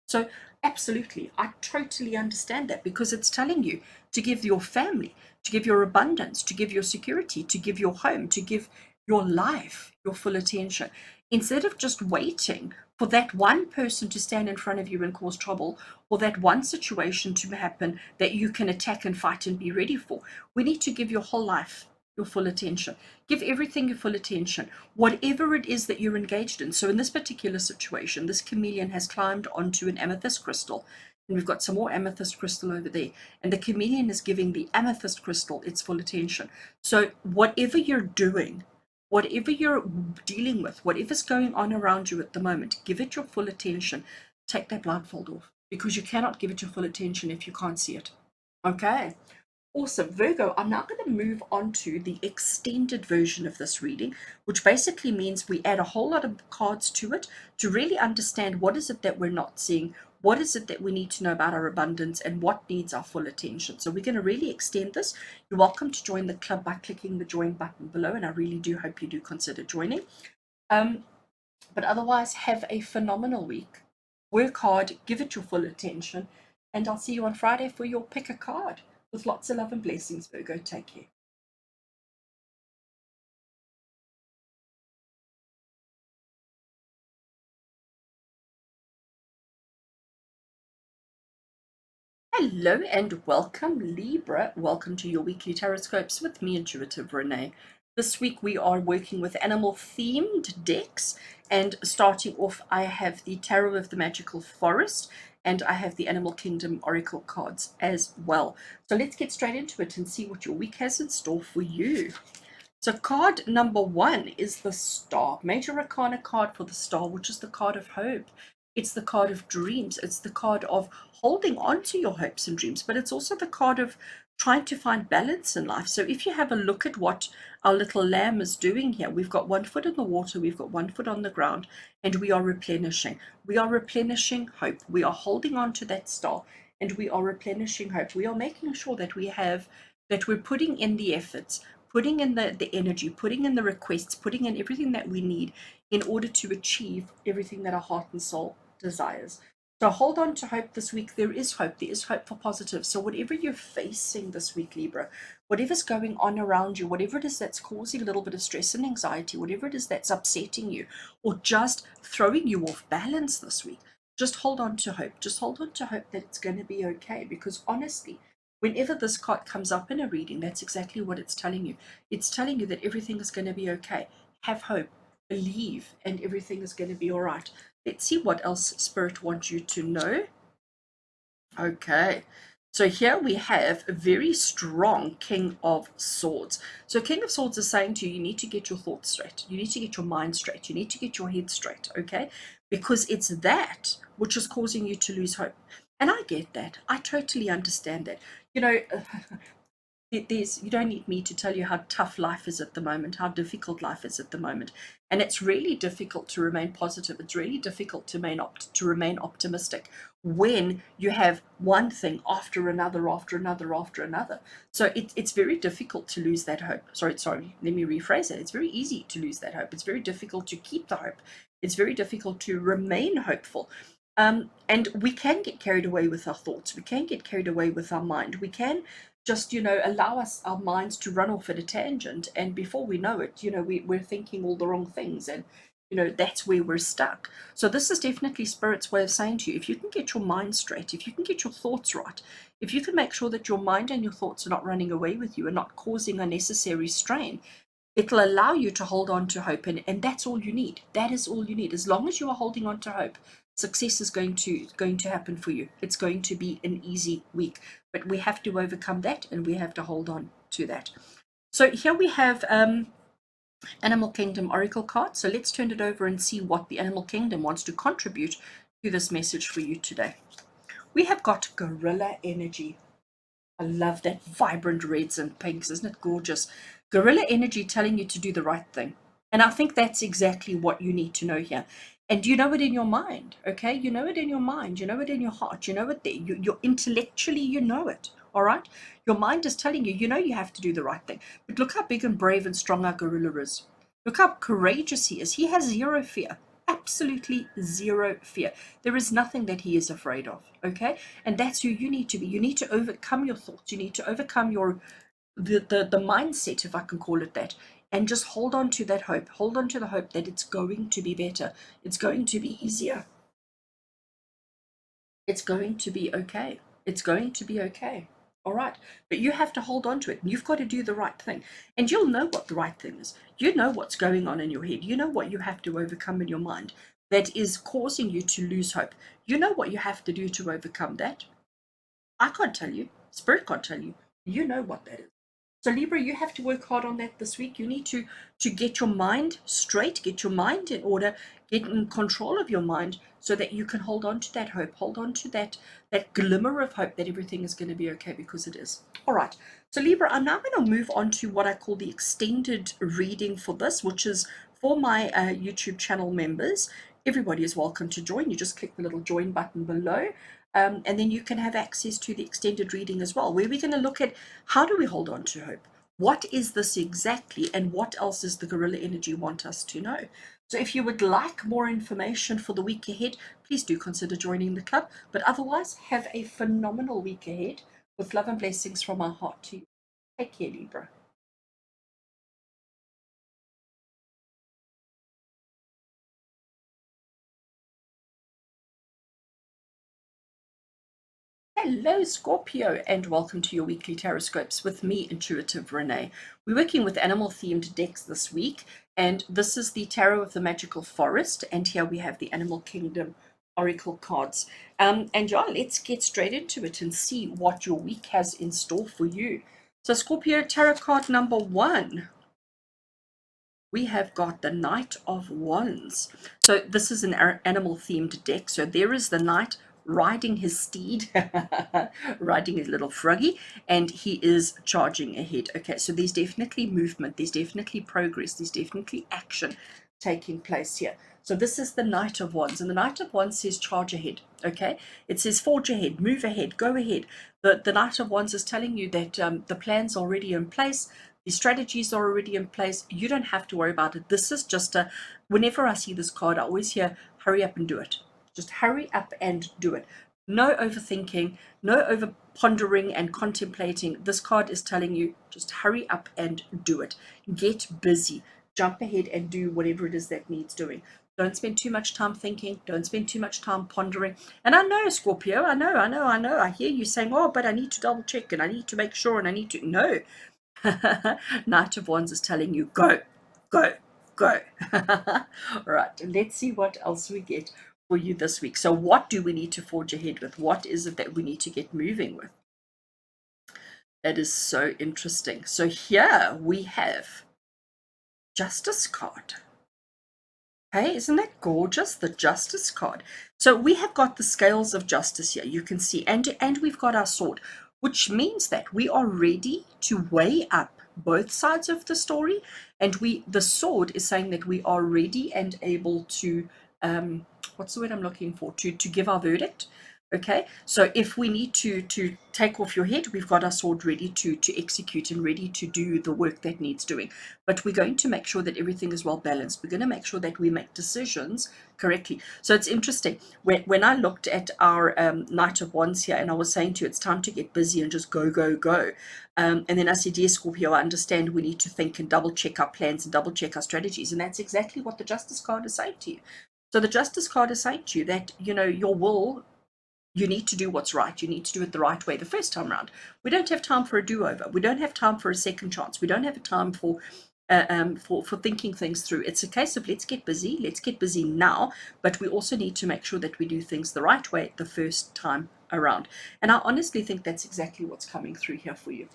So absolutely, I totally understand that, because it's telling you to give your family, to give your abundance, to give your security, to give your home, to give your life your full attention, instead of just waiting for that one person to stand in front of you and cause trouble, or that one situation to happen that you can attack and fight and be ready for. We need to give your whole life your full attention. Give everything your full attention, whatever it is that you're engaged in. So in this particular situation, this chameleon has climbed onto an amethyst crystal, and we've got some more amethyst crystal over there, and the chameleon is giving the amethyst crystal its full attention. So whatever you're doing, whatever you're dealing with, whatever's going on around you at the moment, give it your full attention. Take that blindfold off, because you cannot give it your full attention if you can't see it. Okay. Awesome. Virgo, I'm now going to move on to the extended version of this reading, which basically means we add a whole lot of cards to it to really understand what is it that we're not seeing, what is it that we need to know about our abundance, and what needs our full attention. So we're going to really extend this. You're welcome to join the club by clicking the join button below, and I really do hope you do consider joining. But otherwise, have a phenomenal week. Work hard, give it your full attention, and I'll see you on Friday for your pick a card. With lots of love and blessings, Virgo. Take care. Hello and welcome, Libra. Welcome to your weekly TarotScopes with me, Intuitive Rene. This week we are working with animal-themed decks, and starting off, I have the Tarot of the Magical Forest, and I have the Animal Kingdom Oracle cards as well. So let's get straight into it and see what your week has in store for you. So card number 1 is the Star, Major Arcana card for the Star, which is the card of hope. It's the card of dreams. It's the card of holding on to your hopes and dreams, but it's also the card of trying to find balance in life. So if you have a look at what our little lamb is doing here, we've got 1 foot in the water, we've got 1 foot on the ground, and we are replenishing. We are replenishing hope. We are holding on to that star, and we are replenishing hope. We are making sure that we're putting in the efforts, putting in the energy, putting in the requests, putting in everything that we need in order to achieve everything that our heart and soul desires. So hold on to hope this week. There is hope. There is hope for positive. So whatever you're facing this week, Libra, whatever's going on around you, whatever it is that's causing a little bit of stress and anxiety, whatever it is that's upsetting you or just throwing you off balance this week, just hold on to hope. Just hold on to hope that it's going to be okay, because honestly, whenever this card comes up in a reading, that's exactly what it's telling you. It's telling you that everything is going to be okay. Have hope, believe, and everything is going to be all right. Let's see what else Spirit wants you to know. Okay. So here we have a very strong King of Swords. So King of Swords is saying to you, you need to get your thoughts straight. You need to get your mind straight. You need to get your head straight, okay? Because it's that which is causing you to lose hope. And I get that. I totally understand that. You know, you don't need me to tell you how tough life is at the moment, how difficult life is at the moment, and it's really difficult to remain positive. It's really difficult to remain optimistic when you have one thing after another after another after another. So it's very difficult to lose that hope. Sorry, let me rephrase it. It's very easy to lose that hope. It's very difficult to keep the hope. It's very difficult to remain hopeful. And we can get carried away with our thoughts. We can get carried away with our mind. We can just, allow our minds to run off at a tangent. And before we know it, we're thinking all the wrong things. And that's where we're stuck. So this is definitely Spirit's way of saying to you, if you can get your mind straight, if you can get your thoughts right, if you can make sure that your mind and your thoughts are not running away with you and not causing unnecessary strain, it'll allow you to hold on to hope. And that's all you need. That is all you need. As long as you are holding on to hope, success is going to happen for you. It's going to be an easy week. But we have to overcome that, and we have to hold on to that. So here we have Animal Kingdom Oracle card. So let's turn it over and see what the Animal Kingdom wants to contribute to this message for you today. We have got Gorilla Energy. I love that vibrant reds and pinks. Isn't it gorgeous? Gorilla Energy telling you to do the right thing. And I think that's exactly what you need to know here. And you know it in your mind, okay? You know it in your mind. You know it in your heart. You know it there. You're intellectually, you know it, all right? Your mind is telling you, you have to do the right thing. But look how big and brave and strong our gorilla is. Look how courageous he is. He has zero fear. Absolutely zero fear. There is nothing that he is afraid of, okay? And that's who you need to be. You need to overcome your thoughts. You need to overcome the mindset, if I can call it that, and just hold on to that hope. Hold on to the hope that it's going to be better. It's going to be easier. It's going to be okay. It's going to be okay. All right. But you have to hold on to it. And you've got to do the right thing. And you'll know what the right thing is. You know what's going on in your head. You know what you have to overcome in your mind that is causing you to lose hope. You know what you have to do to overcome that. I can't tell you. Spirit can't tell you. You know what that is. So Libra, you have to work hard on that this week. You need to get your mind straight, get your mind in order, get in control of your mind so that you can hold on to that hope, hold on to that glimmer of hope that everything is going to be okay, because it is. All right. So Libra, I'm now going to move on to what I call the extended reading for this, which is for my YouTube channel members. Everybody is welcome to join. You just click the little join button below. And then you can have access to the extended reading as well, where we're going to look at how do we hold on to hope? What is this exactly? And what else does the Gorilla Energy want us to know? So if you would like more information for the week ahead, please do consider joining the club. But otherwise, have a phenomenal week ahead with love and blessings from our heart to you. Take care, Libra. Hello, Scorpio, and welcome to your weekly TarotScopes with me, Intuitive Rene. We're working with animal-themed decks this week, and this is the Tarot of the Magical Forest, and here we have the Animal Kingdom Oracle cards. And yeah, let's get straight into it and see what your week has in store for you. So Scorpio, tarot card number 1. We have got the Knight of Wands. So this is an animal-themed deck. So there is the knight riding his steed, riding his little froggy, and he is charging ahead. Okay, so there's definitely movement, there's definitely progress, there's definitely action taking place here. So this is the Knight of Wands, and the Knight of Wands says charge ahead, okay? It says forge ahead, move ahead, go ahead. The Knight of Wands is telling you that the plan's already in place, the strategies are already in place. You don't have to worry about it. This is just whenever I see this card, I always hear, hurry up and do it. Just hurry up and do it. No overthinking, no over pondering and contemplating. This card is telling you, just hurry up and do it. Get busy. Jump ahead and do whatever it is that needs doing. Don't spend too much time thinking. Don't spend too much time pondering. And I know, Scorpio, I know. I hear you saying, oh, but I need to double check and I need to make sure and I need to. No. Knight of Wands is telling you, go, go, go. All right, let's see what else we get for you this week. So what do we need to forge ahead with? What is it that we need to get moving with? That is so interesting. So here we have Justice card. Hey, isn't that gorgeous? The Justice card. So we have got the scales of justice here. You can see, and we've got our sword, which means that we are ready to weigh up both sides of the story. And the sword is saying that we are ready and able to, what's the word I'm looking for? To give our verdict. Okay, so if we need to take off your head, we've got our sword ready to execute and ready to do the work that needs doing. But we're going to make sure that everything is well balanced. We're going to make sure that we make decisions correctly. So it's interesting when I looked at our Knight of Wands here, and I was saying to you, it's time to get busy and just go, go, go. And then I said, yes, Scorpio, I understand we need to think and double check our plans and double check our strategies. And that's exactly what the Justice card is saying to you. So the Justice card is saying to you that, you know, your will, you need to do what's right. You need to do it the right way the first time around. We don't have time for a do-over. We don't have time for a second chance. We don't have time for thinking things through. It's a case of let's get busy. Let's get busy now. But we also need to make sure that we do things the right way the first time around. And I honestly think that's exactly what's coming through here for you.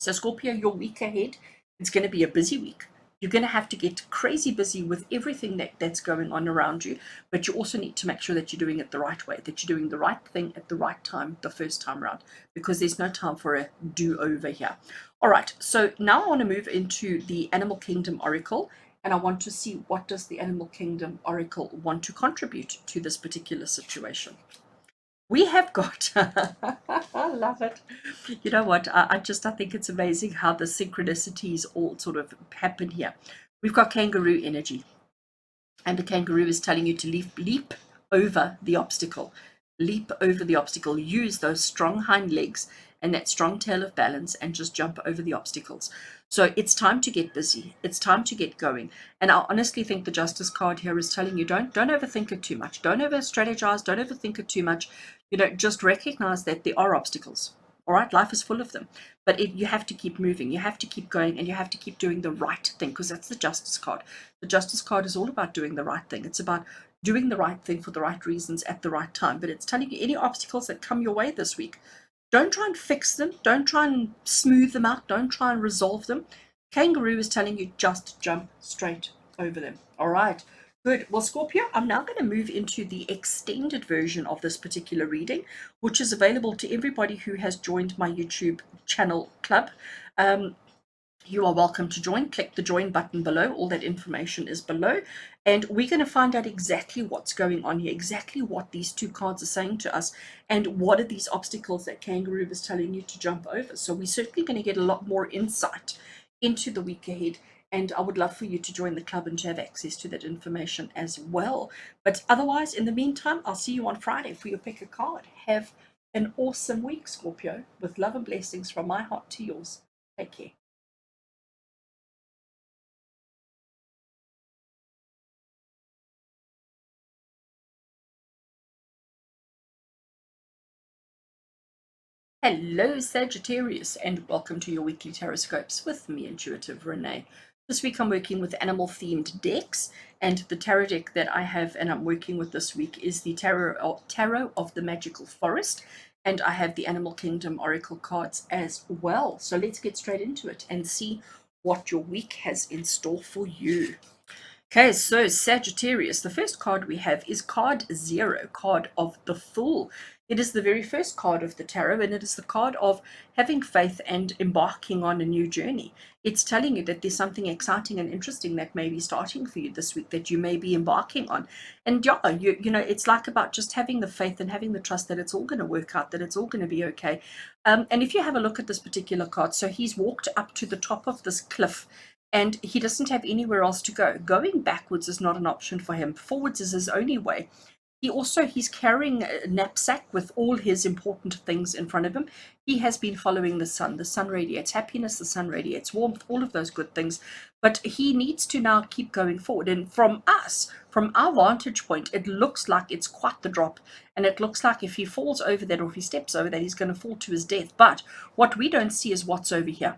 So Scorpio, your week ahead, it's going to be a busy week. You're going to have to get crazy busy with everything that's going on around you, but you also need to make sure that you're doing it the right way, that you're doing the right thing at the right time the first time around, because there's no time for a do-over here. All right, so now I want to move into the Animal Kingdom Oracle, and I want to see what does the Animal Kingdom Oracle want to contribute to this particular situation. We have got, I love it. You know what? I think it's amazing how the synchronicities all sort of happen here. We've got kangaroo energy, and the kangaroo is telling you to leap over the obstacle. Leap over the obstacle. Use those strong hind legs and that strong tail of balance and just jump over the obstacles. So it's time to get busy. It's time to get going. And I honestly think the Justice card here is telling you don't overthink it too much. Don't over strategize. Don't overthink it too much. You know, just recognize that there are obstacles. All right, life is full of them, but you have to keep moving, you have to keep going, and you have to keep doing the right thing, because that's the Justice card. The Justice card is all about doing the right thing. It's about doing the right thing for the right reasons at the right time. But it's telling you any obstacles that come your way this week, don't try and fix them, don't try and smooth them out, don't try and resolve them. Kangaroo is telling you just jump straight over them. All right. Good. Well, Scorpio, I'm now going to move into the extended version of this particular reading, which is available to everybody who has joined my YouTube channel club. You are welcome to join. Click the join button below. All that information is below. And we're going to find out exactly what's going on here, exactly what these two cards are saying to us, and what are these obstacles that Kangaroo is telling you to jump over. So we're certainly going to get a lot more insight into the week ahead. And I would love for you to join the club and to have access to that information as well. But otherwise, in the meantime, I'll see you on Friday for your pick a card. Have an awesome week, Scorpio, with love and blessings from my heart to yours. Take care. Hello, Sagittarius, and welcome to your weekly TarotScopes with me, Intuitive Rene. This week I'm working with animal-themed decks, and the tarot deck that I have and I'm working with this week is the Tarot of the Magical Forest, and I have the Animal Kingdom Oracle cards as well. So let's get straight into it and see what your week has in store for you. Okay, so Sagittarius, the first card we have is card 0, card of the Fool. It is the very first card of the tarot, and it is the card of having faith and embarking on a new journey. It's telling you that there's something exciting and interesting that may be starting for you this week, that you may be embarking on. And yeah, you know, it's like about just having the faith and having the trust that it's all going to work out, that it's all going to be okay. And if you have a look at this particular card, so he's walked up to the top of this cliff, and he doesn't have anywhere else to go. Going backwards is not an option for him. Forwards is his only way. He's carrying a knapsack with all his important things in front of him. He has been following the sun. The sun radiates happiness, the sun radiates warmth, all of those good things. But he needs to now keep going forward. And from us, from our vantage point, it looks like it's quite the drop. And it looks like if he falls over that, or if he steps over that, he's going to fall to his death. But what we don't see is what's over here.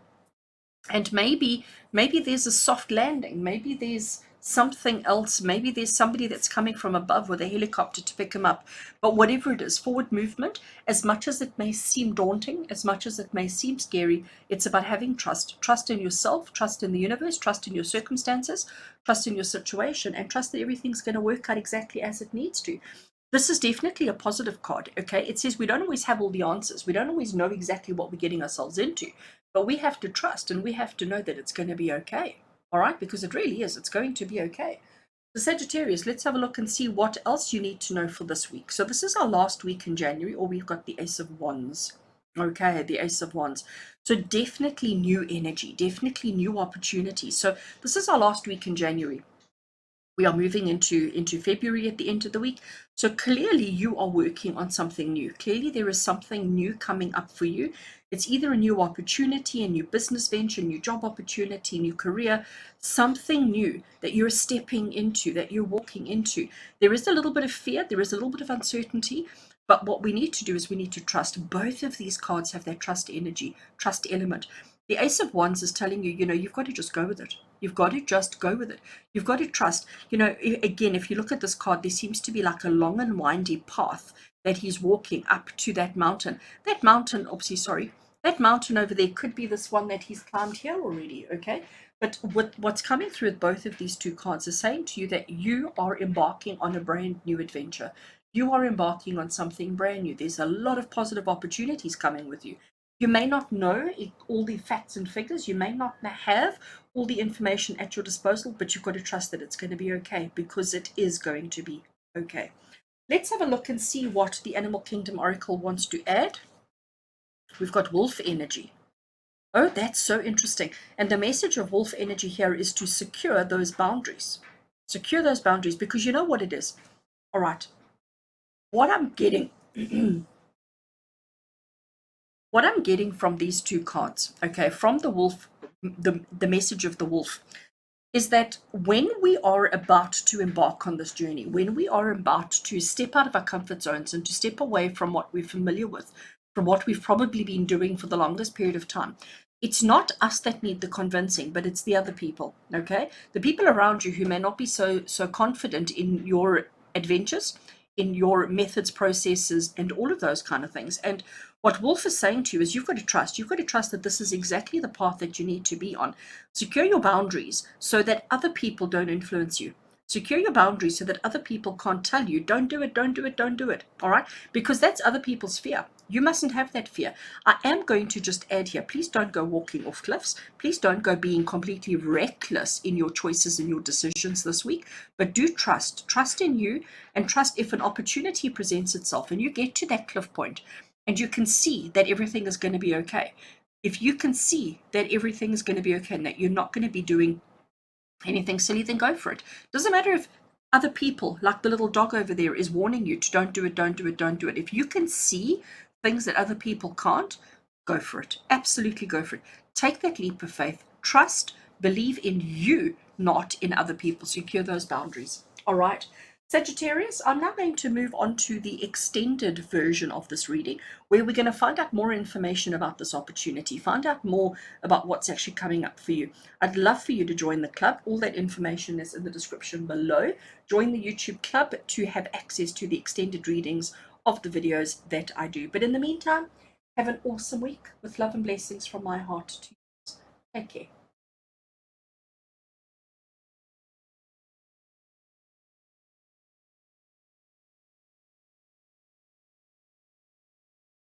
And maybe there's a soft landing, maybe there's something else, maybe there's somebody that's coming from above with a helicopter to pick him up. But whatever it is, forward movement, as much as it may seem daunting, as much as it may seem scary, it's about having trust in yourself, trust in the universe, trust in your circumstances, trust in your situation, and trust that everything's going to work out exactly as it needs to. This is definitely a positive card. Okay, it says we don't always have all the answers, we don't always know exactly what we're getting ourselves into, but we have to trust and we have to know that it's going to be okay. All right, because it really is, it's going to be okay. So Sagittarius, let's have a look and see what else you need to know for this week. So this is our last week in January, or we've got the Ace of Wands. Okay, the Ace of Wands. So definitely new energy, definitely new opportunities. So this is our last week in January. We are moving into February at the end of the week. So clearly you are working on something new. Clearly there is something new coming up for you. It's either a new opportunity, a new business venture, new job opportunity, new career, something new that you're stepping into, that you're walking into. There is a little bit of fear, there is a little bit of uncertainty, but what we need to do is we need to trust. Both of these cards have that trust energy, trust element. The Ace of Wands is telling you, you've got to just go with it. You've got to just go with it. You've got to trust. Again, if you look at this card, there seems to be like a long and windy path that he's walking up to that mountain. That mountain, obviously, sorry, that mountain over there could be this one that he's climbed here already, okay? But what's coming through with both of these two cards is saying to you that you are embarking on a brand new adventure. You are embarking on something brand new. There's a lot of positive opportunities coming with you. You may not know all the facts and figures. You may not have all the information at your disposal, but you've got to trust that it's going to be okay, because it is going to be okay. Let's have a look and see what the Animal Kingdom Oracle wants to add. We've got wolf energy. Oh, that's so interesting. And the message of wolf energy here is to secure those boundaries. Secure those boundaries, because you know what it is. All right. What I'm getting what I'm getting from these two cards, okay, from the wolf, the message of the wolf, is that when we are about to embark on this journey, when we are about to step out of our comfort zones and to step away from what we're familiar with, from what we've probably been doing for the longest period of time, it's not us that need the convincing, but it's the other people, okay? The people around you who may not be so confident in your adventures, in your methods, processes, and all of those kind of things. And what Wolf is saying to you is you've got to trust. You've got to trust that this is exactly the path that you need to be on. Secure your boundaries so that other people don't influence you. Secure your boundaries so that other people can't tell you, don't do it, don't do it, don't do it. All right? Because that's other people's fear. You mustn't have that fear. I am going to just add here, please don't go walking off cliffs. Please don't go being completely reckless in your choices and your decisions this week. But do trust. Trust in you, and trust if an opportunity presents itself and you get to that cliff point and you can see that everything is going to be okay. If you can see that everything is going to be okay and that you're not going to be doing anything silly, then go for it. Doesn't matter if other people, like the little dog over there, is warning you to don't do it, don't do it, don't do it. If you can see things that other people can't, go for it. Absolutely go for it. Take that leap of faith. Trust, believe in you, not in other people. Secure those boundaries. All right. Sagittarius, I'm now going to move on to the extended version of this reading, where we're going to find out more information about this opportunity, find out more about what's actually coming up for you. I'd love for you to join the club. All that information is in the description below. Join the YouTube club to have access to the extended readings of the videos that I do. But in the meantime, have an awesome week with love and blessings from my heart to you. Take care.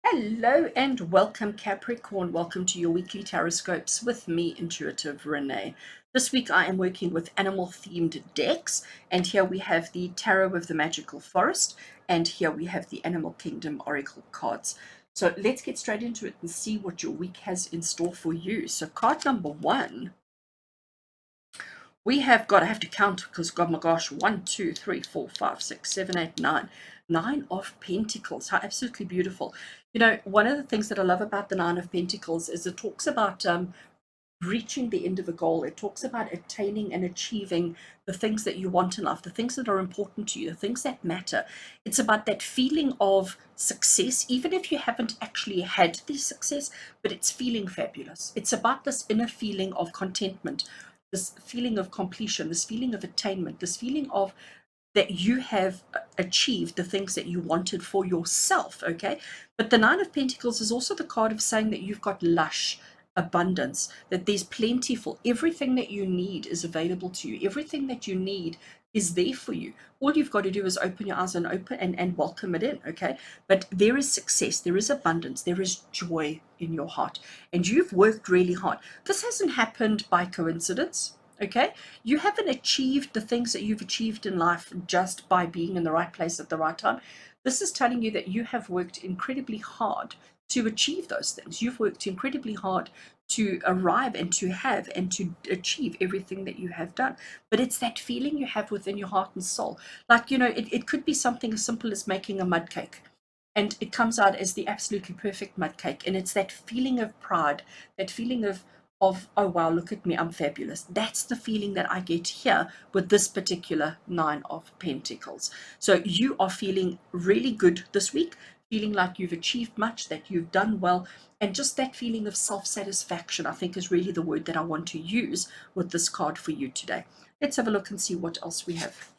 Hello and welcome, Capricorn. Welcome to your weekly TarotScopes with me, Intuitive Rene. This week I am working with animal-themed decks, and here we have the Tarot of the Magical Forest, and here we have the Animal Kingdom Oracle cards. So let's get straight into it and see what your week has in store for you. So card number one, we have got, I have to count because, God, my gosh, 1, 2, 3, 4, 5, 6, 7, 8, 9. 9 of Pentacles. How absolutely beautiful. One of the things that I love about the 9 of Pentacles is it talks about reaching the end of a goal. It talks about attaining and achieving the things that you want in life, the things that are important to you, the things that matter. It's about that feeling of success, even if you haven't actually had the success, but it's feeling fabulous. It's about this inner feeling of contentment, this feeling of completion, this feeling of attainment, this feeling of that you have achieved the things that you wanted for yourself, okay? But the 9 of Pentacles is also the card of saying that you've got lush abundance, that there's plentiful. Everything that you need is available to you. Everything that you need is there for you. All you've got to do is open your eyes and and welcome it in, okay? But there is success, there is abundance, there is joy in your heart, and you've worked really hard. This hasn't happened by coincidence. Okay, you haven't achieved the things that you've achieved in life just by being in the right place at the right time. This is telling you that you have worked incredibly hard to achieve those things. You've worked incredibly hard to arrive and to have and to achieve everything that you have done. But it's that feeling you have within your heart and soul. Like, it could be something as simple as making a mud cake. And it comes out as the absolutely perfect mud cake. And it's that feeling of pride, that feeling of, oh wow, look at me, I'm fabulous. That's the feeling that I get here with this particular Nine of Pentacles. So you are feeling really good this week, feeling like you've achieved much, that you've done well, and just that feeling of self-satisfaction, I think, is really the word that I want to use with this card for you today. Let's have a look and see what else we have.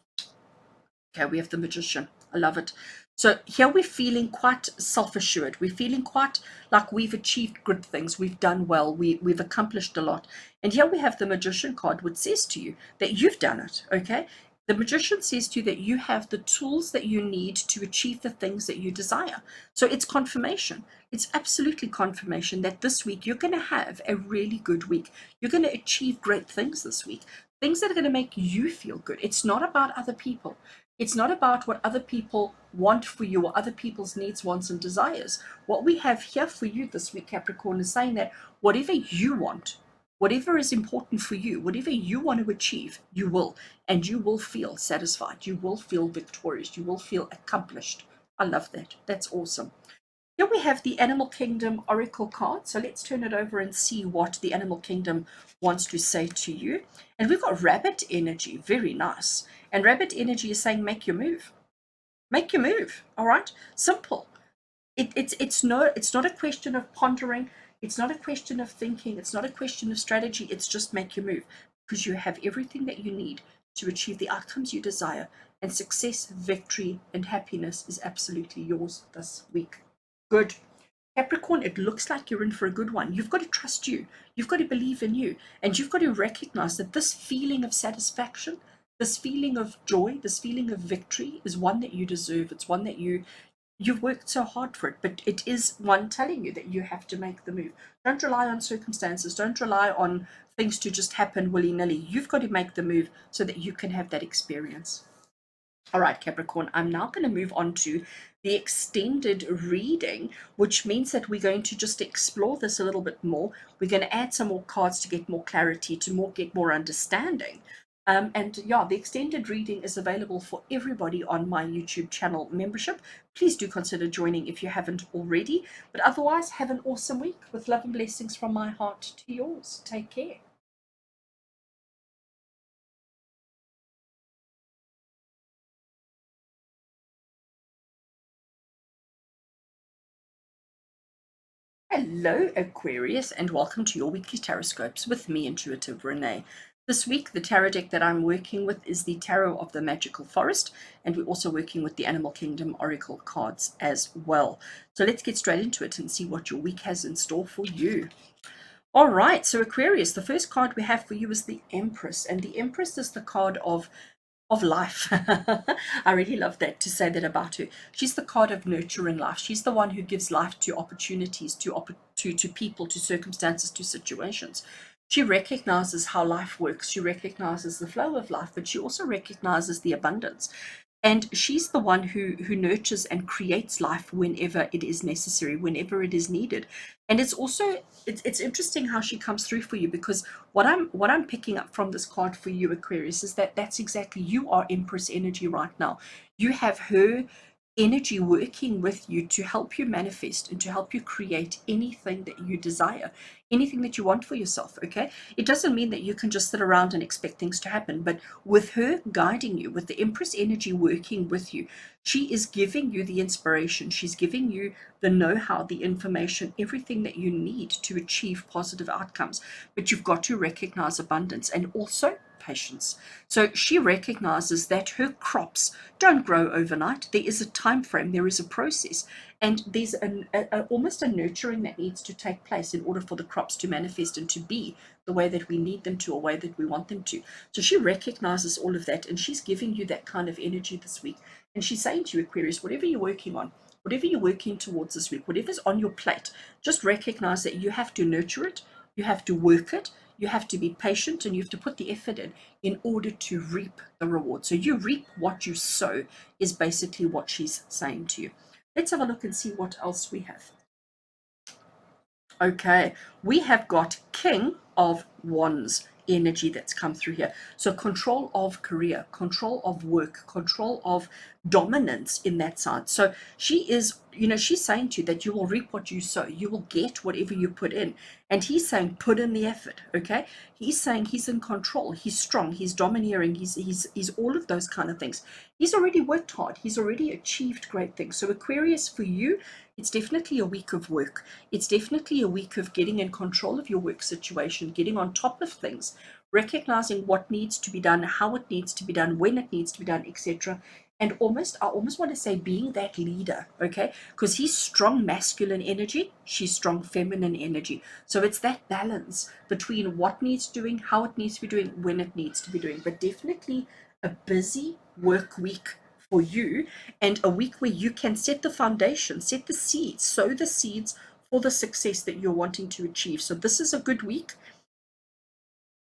Okay, we have the Magician. I love it. So here we're feeling quite self-assured. We're feeling quite like we've achieved good things. We've done well. We've accomplished a lot. And here we have the Magician card, which says to you that you've done it, okay? The Magician says to you that you have the tools that you need to achieve the things that you desire. So it's confirmation. It's absolutely confirmation that this week you're going to have a really good week. You're going to achieve great things this week. Things that are going to make you feel good. It's not about other people. It's not about what other people want for you or other people's needs, wants, and desires. What we have here for you this week, Capricorn, is saying that whatever you want, whatever is important for you, whatever you want to achieve, you will. And you will feel satisfied. You will feel victorious. You will feel accomplished. I love that. That's awesome. Here we have the Animal Kingdom Oracle card. So let's turn it over and see what the Animal Kingdom wants to say to you. And we've got Rabbit energy. Very nice. And Rabbit energy is saying, make your move. Make your move. All right. Simple. It's not a question of pondering. It's not a question of thinking. It's not a question of strategy. It's just make your move, because you have everything that you need to achieve the outcomes you desire. And success, victory, and happiness is absolutely yours this week. Good. Capricorn, it looks like you're in for a good one. You've got to trust you. You've got to believe in you. And you've got to recognize that this feeling of satisfaction, this feeling of joy, this feeling of victory is one that you deserve. It's one that you've worked so hard for it, but it is one telling you that you have to make the move. Don't rely on circumstances. Don't rely on things to just happen willy-nilly. You've got to make the move so that you can have that experience. All right, Capricorn, I'm now going to move on to the extended reading, which means that we're going to just explore this a little bit more. We're going to add some more cards to get more clarity, to get more understanding. And yeah, the extended reading is available for everybody on my YouTube channel membership. Please do consider joining if you haven't already. But otherwise, have an awesome week with love and blessings from my heart to yours. Take care. Hello, Aquarius, and welcome to your weekly TarotScopes with me, Intuitive Rene. This week, the tarot deck that I'm working with is the Tarot of the Magical Forest, and we're also working with the Animal Kingdom Oracle cards as well. So let's get straight into it and see what your week has in store for you. All right, so Aquarius, the first card we have for you is the Empress, and the Empress is the card of life. I really love that, to say that about her. She's the card of nurturing life. She's the one who gives life to opportunities, to people, to circumstances, to situations. She recognizes how life works. She recognizes the flow of life, but she also recognizes the abundance. And she's the one who nurtures and creates life whenever it is necessary, whenever it is needed. And it's also it's interesting how she comes through for you, because what I'm picking up from this card for you, Aquarius, is that that's exactly, you are Empress energy right now. You have her energy working with you to help you manifest and to help you create anything that you desire, anything that you want for yourself. Okay, it doesn't mean that you can just sit around and expect things to happen, but with her guiding you, with the Empress energy working with you, she is giving you the inspiration, she's giving you the know-how, the information, everything that you need to achieve positive outcomes. But you've got to recognize abundance and also patience. So she recognizes that her crops don't grow overnight. There is a time frame, there is a process, and there's almost a nurturing that needs to take place in order for the crops to manifest and to be the way that we need them to, or way that we want them to. So she recognizes all of that, and she's giving you that kind of energy this week. And she's saying to you, Aquarius, whatever you're working on, whatever you're working towards this week, whatever's on your plate, just recognize that you have to nurture it, you have to work it, you have to be patient, and you have to put the effort in order to reap the reward. So you reap what you sow is basically what she's saying to you. Let's have a look and see what else we have. Okay, we have got King of Wands energy that's come through here. So control of career, control of work, control of dominance in that side. So she is, she's saying to you that you will reap what you sow. You will get whatever you put in. And he's saying put in the effort, okay? He's saying he's in control. He's strong. He's domineering. He's all of those kind of things. He's already worked hard. He's already achieved great things. So Aquarius, for you, it's definitely a week of work. It's definitely a week of getting in control of your work situation, getting on top of things, recognizing what needs to be done, how it needs to be done, when it needs to be done, etc. And I almost want to say being that leader, okay? Because he's strong masculine energy, she's strong feminine energy. So it's that balance between what needs doing, how it needs to be doing, when it needs to be doing. But definitely a busy work week for you, and a week where you can set the foundation, set the seeds, sow the seeds for the success that you're wanting to achieve. So this is a good week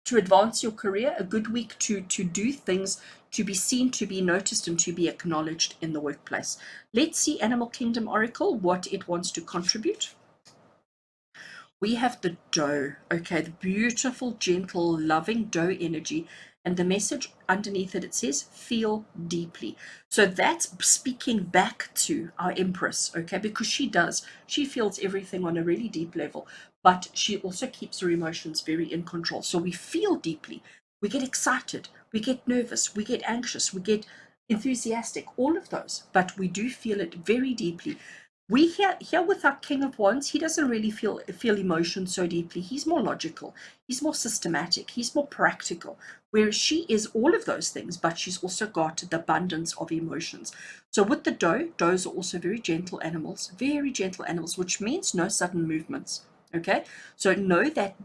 to advance your career, a good week to do things, to be seen, to be noticed, and to be acknowledged in the workplace. Let's see Animal Kingdom Oracle, what it wants to contribute. We have the doe, okay, the beautiful, gentle, loving doe energy. And the message underneath it, it says, feel deeply. So that's speaking back to our Empress, okay, because she does. She feels everything on a really deep level, but she also keeps her emotions very in control. So we feel deeply. We get excited. We get nervous. We get anxious. We get enthusiastic, all of those, but we do feel it very deeply. We here with our King of Wands, he doesn't really feel emotion so deeply. He's more logical, he's more systematic, he's more practical, whereas she is all of those things, but she's also got the abundance of emotions. So with the does are also very gentle animals, which means no sudden movements, okay? So know that.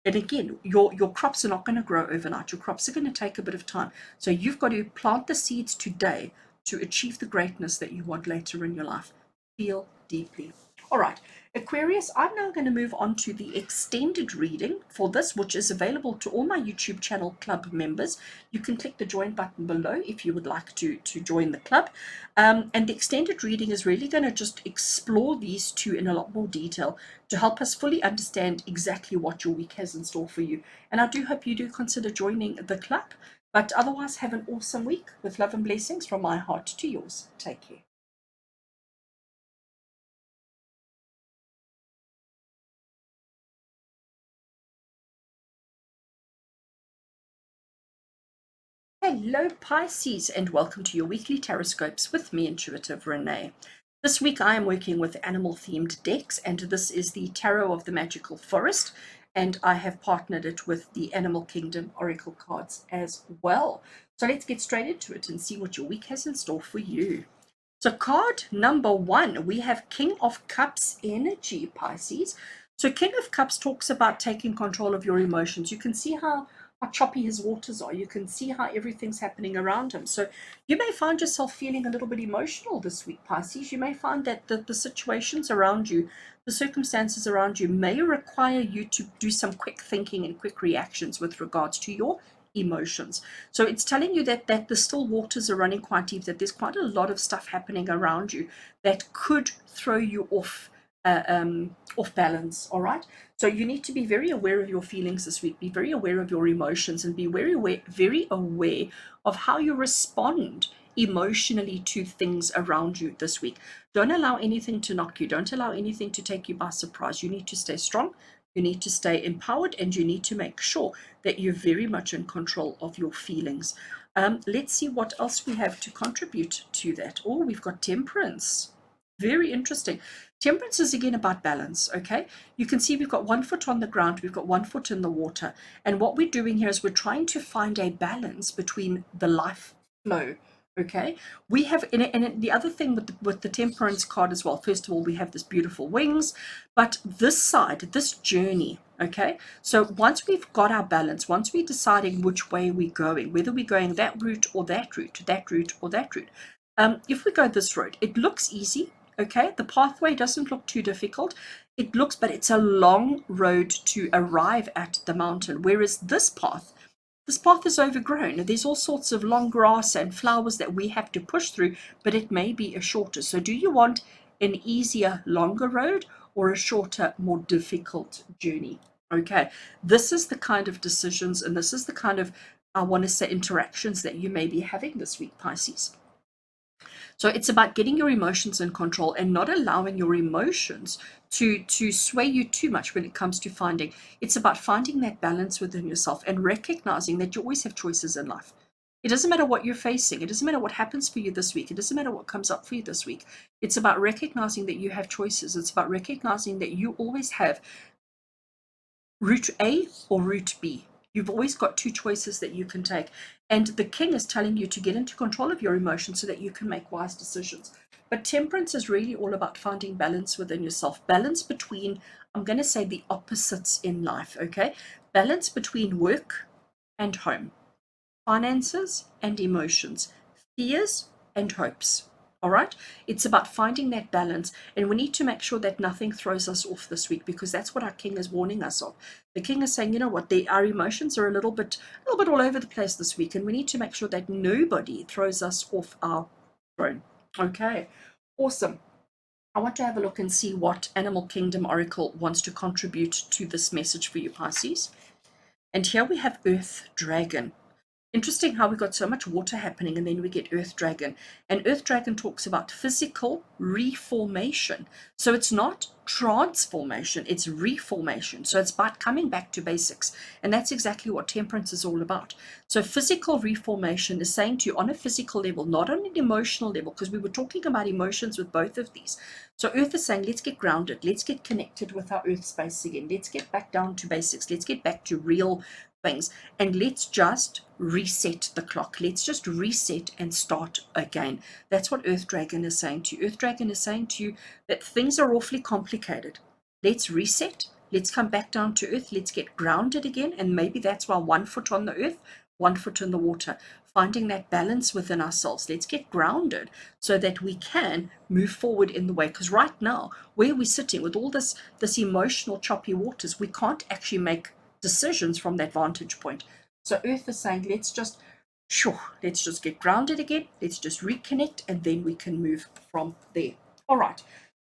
And again, your crops are not going to grow overnight. Your crops are going to take a bit of time. So you've got to plant the seeds today to achieve the greatness that you want later in your life. Feel deeply. All right, Aquarius, I'm now going to move on to the extended reading for this, which is available to all my YouTube channel club members. You can click the join button below if you would like to join the club. And the extended reading is really going to just explore these two in a lot more detail to help us fully understand exactly what your week has in store for you. And I do hope you do consider joining the club. But otherwise, have an awesome week with love and blessings from my heart to yours. Take care. Hello Pisces, and welcome to your weekly TarotScopes with me, Intuitive Rene. This week I am working with animal themed decks, and this is the Tarot of the Magical Forest, and I have partnered it with the Animal Kingdom Oracle cards as well. So let's get straight into it and see what your week has in store for you. So card number 1, we have King of Cups energy, Pisces. So King of Cups talks about taking control of your emotions. You can see how choppy his waters are. You can see how everything's happening around him. So you may find yourself feeling a little bit emotional this week, Pisces. You may find that the situations around you, the circumstances around you may require you to do some quick thinking and quick reactions with regards to your emotions. So it's telling you that the still waters are running quite deep, that there's quite a lot of stuff happening around you that could throw you off balance. All right, so you need to be very aware of your feelings this week, be very aware of your emotions, and be very aware of how you respond emotionally to things around you this week. Don't allow anything to knock you, don't allow anything to take you by surprise. You need to stay strong, you need to stay empowered, and you need to make sure that you're very much in control of your feelings. Let's see what else we have to contribute to that. Oh, we've got Temperance. Very interesting. Temperance is again about balance, okay? You can see we've got one foot on the ground, we've got one foot in the water. And what we're doing here is we're trying to find a balance between the life flow, okay? We have, and the other thing with the Temperance card as well, first of all, we have this beautiful wings, but this side, this journey, okay? So once we've got our balance, once we're deciding which way we're going, whether we're going that route or that route, that route or that route, if we go this road, it looks easy. Okay, the pathway doesn't look too difficult. It looks, but it's a long road to arrive at the mountain. Whereas this path is overgrown. There's all sorts of long grass and flowers that we have to push through, but it may be a shorter. So do you want an easier, longer road or a shorter, more difficult journey? Okay, this is the kind of decisions and this is the kind of, I want to say, interactions that you may be having this week, Pisces. So it's about getting your emotions in control and not allowing your emotions to sway you too much when it comes to finding. It's about finding that balance within yourself and recognizing that you always have choices in life. It doesn't matter what you're facing. It doesn't matter what happens for you this week. It doesn't matter what comes up for you this week. It's about recognizing that you have choices. It's about recognizing that you always have route A or route B. You've always got two choices that you can take. And the king is telling you to get into control of your emotions so that you can make wise decisions. But temperance is really all about finding balance within yourself. Balance between, I'm going to say, the opposites in life, okay? Balance between work and home, finances and emotions, fears and hopes. All right, it's about finding that balance, and we need to make sure that nothing throws us off this week, because that's what our king is warning us of. The king is saying, you know what, our emotions are a little bit all over the place this week, and we need to make sure that nobody throws us off our throne. Okay, awesome. I want to have a look and see what Animal Kingdom Oracle wants to contribute to this message for you, Pisces. And here we have Earth Dragon. Interesting how we got so much water happening and then we get Earth Dragon. And Earth Dragon talks about physical reformation. So it's not transformation, it's reformation. So it's about coming back to basics. And that's exactly what temperance is all about. So physical reformation is saying to you on a physical level, not on an emotional level, because we were talking about emotions with both of these. So Earth is saying, let's get grounded. Let's get connected with our Earth space again. Let's get back down to basics. Let's get back to real things, and let's just reset the clock. Let's just reset and start again. That's what Earth Dragon is saying to you. Earth Dragon is saying to you that things are awfully complicated. Let's reset. Let's come back down to earth. Let's get grounded again. And maybe that's why 1 foot on the earth, 1 foot in the water, finding that balance within ourselves. Let's get grounded so that we can move forward in the way. Because right now, where we're sitting with all this emotional choppy waters, we can't actually make decisions from that vantage point. So Earth is saying, let's just get grounded again. Let's just reconnect, and then we can move from there. All right.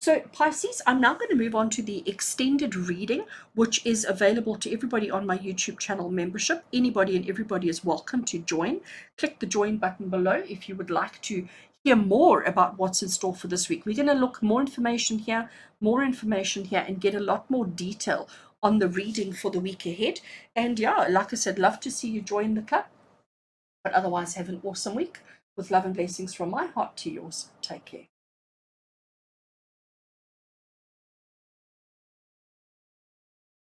So Pisces, I'm now going to move on to the extended reading, which is available to everybody on my YouTube channel membership. Anybody and everybody is welcome to join. Click the join button below if you would like to hear more about what's in store for this week. We're going to look more information here, and get a lot more detail on the reading for the week ahead. And yeah, like I said, love to see you join the club. But otherwise, have an awesome week with love and blessings from my heart to yours. Take care.